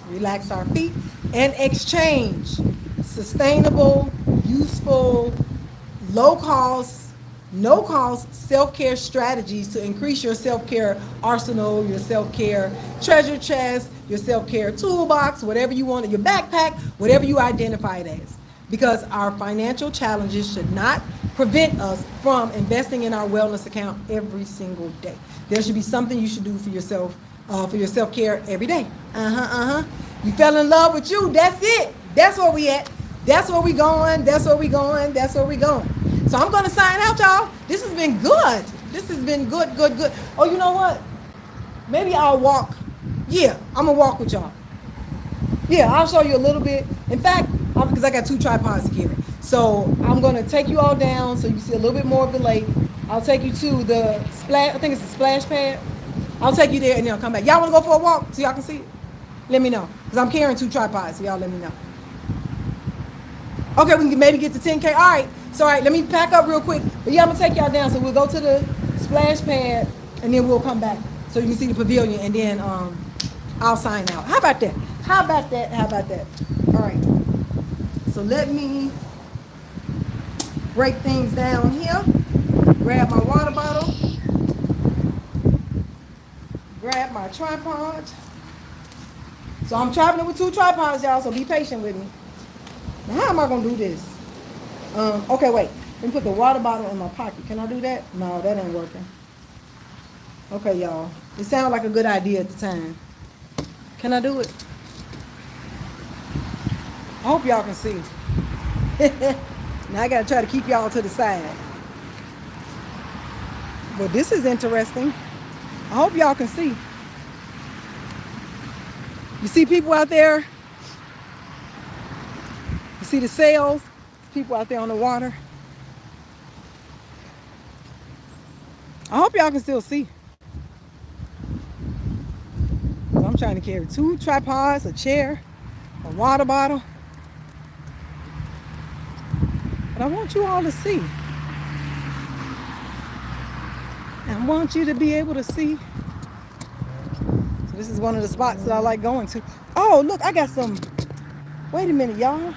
relax our feet, and exchange sustainable, useful, low-cost, no-cost self-care strategies to increase your self-care arsenal, your self-care treasure chest, your self-care toolbox, whatever you want, your backpack, whatever you identify it as. Because our financial challenges should not prevent us from investing in our wellness account every single day. There should be something you should do for yourself, for your self-care every day. You fell in love with you, that's it. That's where we at. That's where we going. That's where we going. That's where we going. So I'm going to sign out, y'all. This has been good. This has been good. Oh, you know what? Maybe I'll walk. Yeah, I'm going to walk with y'all. Yeah, I'll show you a little bit. In fact, because I got 2 tripods to carry. So I'm going to take you all down so you see a little bit more of the lake. I'll take you to the splash, I think it's the splash pad. I'll take you there and then I'll come back. Y'all want to go for a walk so y'all can see it? Let me know. Because I'm carrying 2 tripods, so y'all let me know. Okay, we can maybe get to 10K. All right. So, all right, let me pack up real quick. But yeah, I'm going to take y'all down. So we'll go to the splash pad and then we'll come back so you can see the pavilion and then I'll sign out. How about that? How about that? All right. So let me break things down here. Grab my water bottle. Grab my tripod. So I'm traveling with 2 tripods, y'all, so be patient with me. Now, how am I going to do this? Okay, wait. Let me put the water bottle in my pocket. Can I do that? No, that ain't working. Okay, y'all. It sounded like a good idea at the time. Can I do it? I hope y'all can see. Now I gotta try to keep y'all to the side. But this is interesting. I hope y'all can see. You see people out there? You see the sails? People out there on the water. I hope y'all can still see. I'm trying to carry 2 tripods, a chair, a water bottle. But I want you all to see. And I want you to be able to see. So this is one of the spots that I like going to. Oh, look, I got some. Wait a minute, y'all.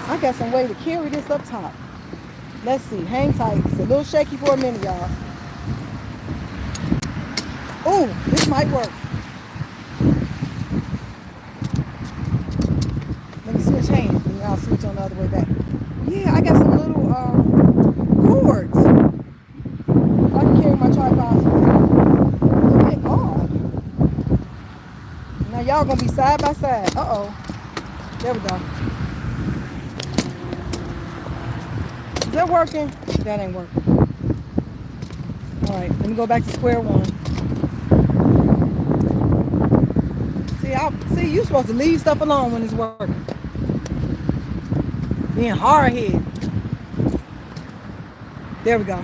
I got some way to carry this up top. Let's see. Hang tight. It's a little shaky for a minute, y'all. Oh, this might work. Let me switch hands and I'll switch on the other way back. Yeah, I got some little cords. I can carry my tripods. Look at God. Now y'all gonna be side by side. Uh-oh. There we go. Is that working? That ain't working. All right, let me go back to square one. See, you're supposed to leave stuff alone when it's working. Being hard-headed. There we go.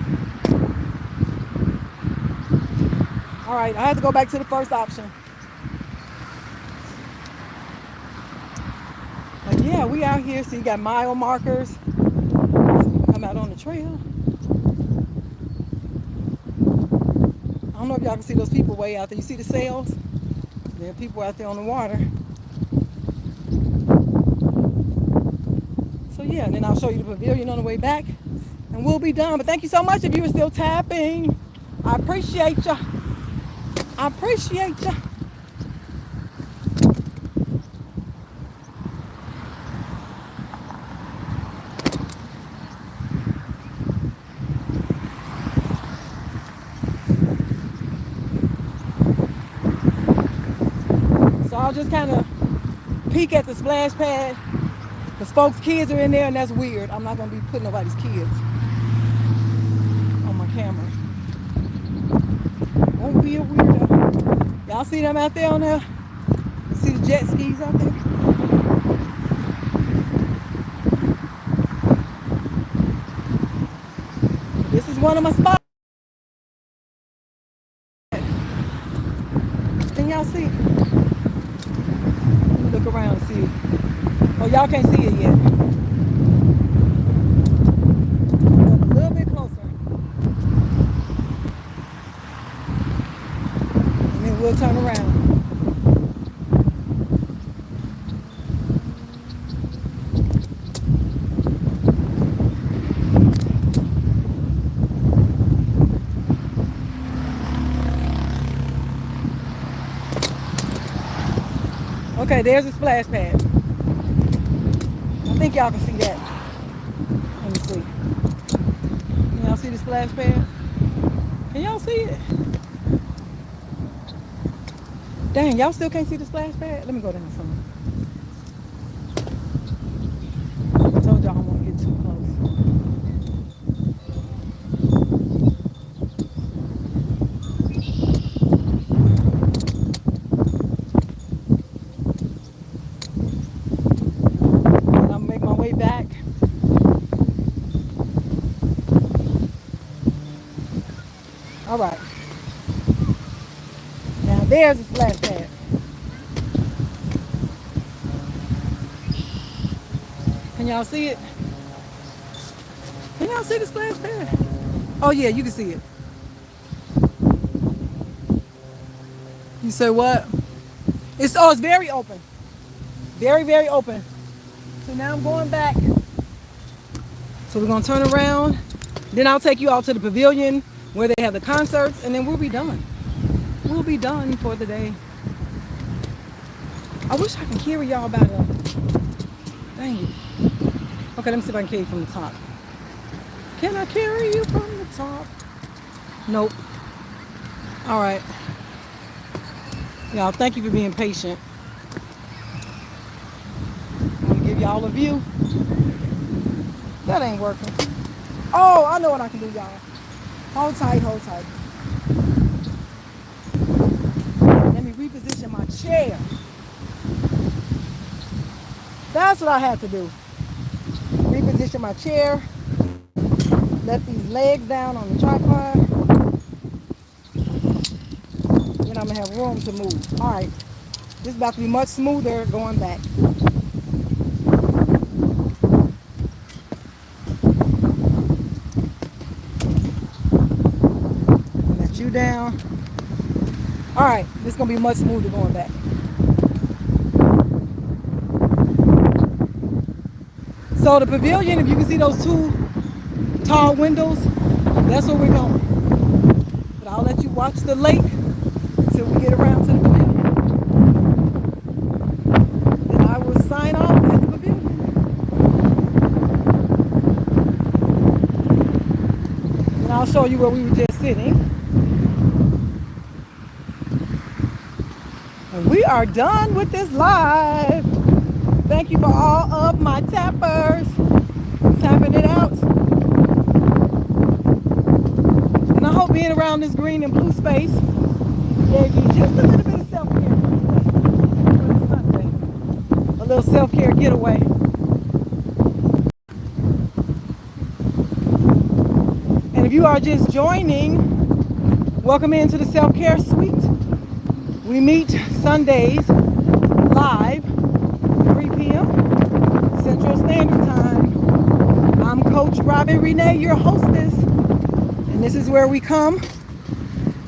All right, I have to go back to the first option. But yeah, we out here. So you got mile markers. So you can come out on the trail. I don't know if y'all can see those people way out there. You see the sails? There are people out there on the water. So yeah, and then I'll show you the pavilion on the way back. And we'll be done. But thank you so much if you were still tapping. I appreciate ya. I appreciate ya. So I'll just kind of peek at the splash pad. Because folks' kids are in there and that's weird. I'm not going to be putting nobody's kids on my camera. Won't be a weirdo. Y'all see them out there on there? You see the jet skis out there? This is one of my spots. Can y'all see? Let me look around and see it. Oh, y'all can't see it yet. Come a little bit closer. And then we'll turn around. Okay, there's a splash pad. I think y'all can see that. Let me see. Can y'all see the splash pad? Can y'all see it? Dang, y'all still can't see the splash pad? Let me go down some. I told y'all I won't get too close. Back. All right. Now there's the splash pad. Can y'all see it? Can y'all see the splash pad? Oh yeah, you can see it. You say what? It's very open. Very, very open. So now I'm going back. So we're gonna turn around. Then I'll take you all to the pavilion where they have the concerts, and then we'll be done. We'll be done for the day. I wish I could carry y'all about it. Dang it. Okay, let me see if I can carry you from the top. Can I carry you from the top? Nope. All right. Y'all, thank you for being patient. I'm gonna give y'all a view. That ain't working. Oh, I know what I can do, y'all. Hold tight, hold tight. Let me reposition my chair. That's what I had to do. Reposition my chair. Let these legs down on the tripod. Then I'm gonna have room to move. All right. This is about to be much smoother going back. Let you down. All right. This is gonna be much smoother going back. So the pavilion, if you can see those two tall windows, that's where we're going. But I'll let you watch the lake until we get around to the pavilion. Then I will sign off at the pavilion. And I'll show you where we were just sitting. And we are done with this live. Thank you for all of my tappers. Tapping it out. And I hope being around this green and blue space gave you just a little bit of self-care for this Sunday. A little self-care getaway. And if you are just joining, welcome into the Self-Care Suite. We meet Sundays live, 3 p.m. Central Standard Time. I'm Coach Robin Renee, your hostess. And this is where we come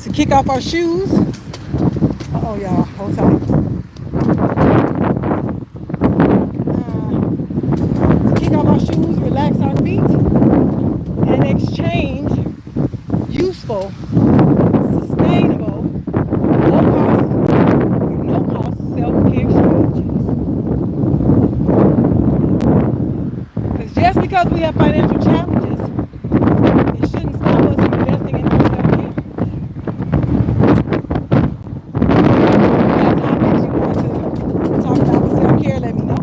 to kick off our shoes. Uh-oh, y'all, hold tight. To kick off our shoes, relax our feet, and exchange useful, sustainable, low-cost, no-cost self-care strategies. Because just because we have financial challenges, it shouldn't stop us from investing in our self-care. If you got topics you want to talk about with self-care, let me know.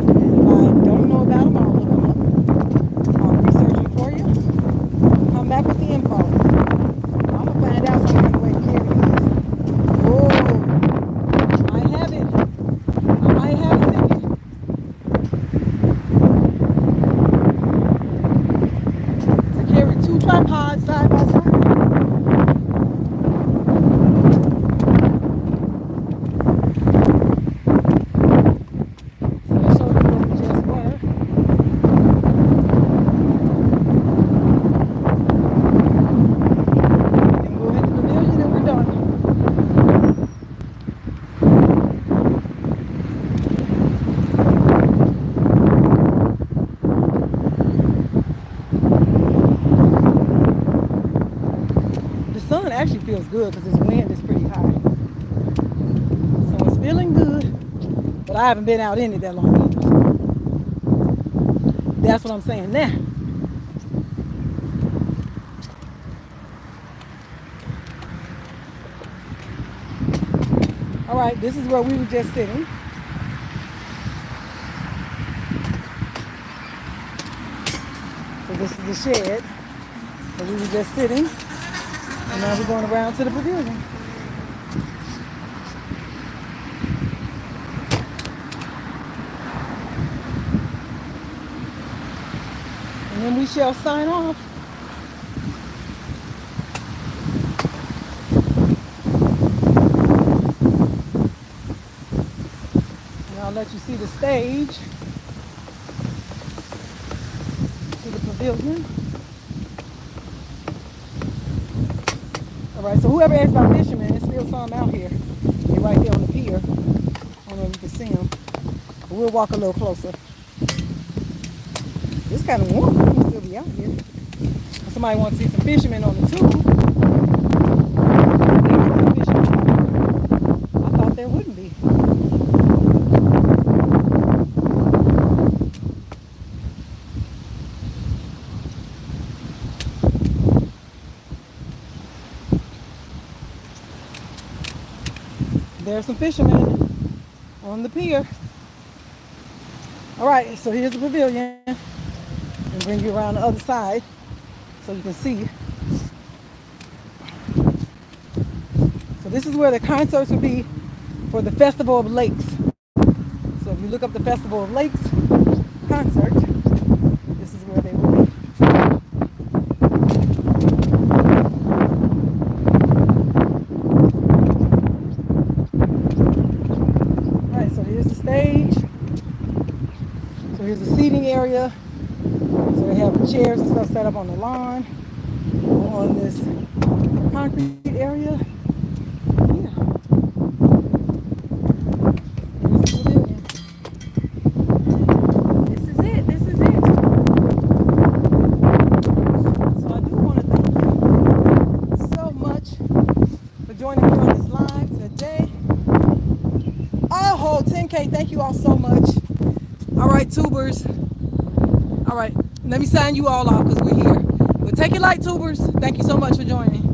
And if I don't know about them, I'll look them up. I'll research them for you. Come back with the info. I'm gonna find out some kind of way to carry these. Oh, I have it. I might have a second. To carry 2 tripods side by side. So I'll show you where we just were. And we'll hit the pavilion and we're done. The sun actually feels good because this wind is pretty high. So it's feeling good, but I haven't been out in it that long either. That's what I'm saying now. All right, this is where we were just sitting. So this is the shed where we were just sitting. And now we're going around to the pavilion. And then we shall sign off. And I'll let you see the stage. To the pavilion. All right, so whoever asked about fishermen, there's still some out here. They're right there on the pier. I don't know if you can see them. But we'll walk a little closer. It's kind of warm. We can still be out here. If somebody wants to see some fishermen on the tube, there are some fishermen. I thought there wouldn't be. there's some fishermen on the pier. All right, so here's the pavilion. And bring you around the other side so you can see. So this is where the concerts will be for the Festival of Lakes. So if you look up the Festival of Lakes concert, this is where they will be. All right, so here's the stage. So here's the seating area. So they have chairs and stuff set up on the lawn or on this concrete area. Yeah. Here's the pavilion. This is it. This is it. So I do want to thank you so much for joining me on this live today. Oh, 10K. Thank you all so much. All right, tubers. All right. Let me sign you all off because we're here. But take it light, tubers. Thank you so much for joining.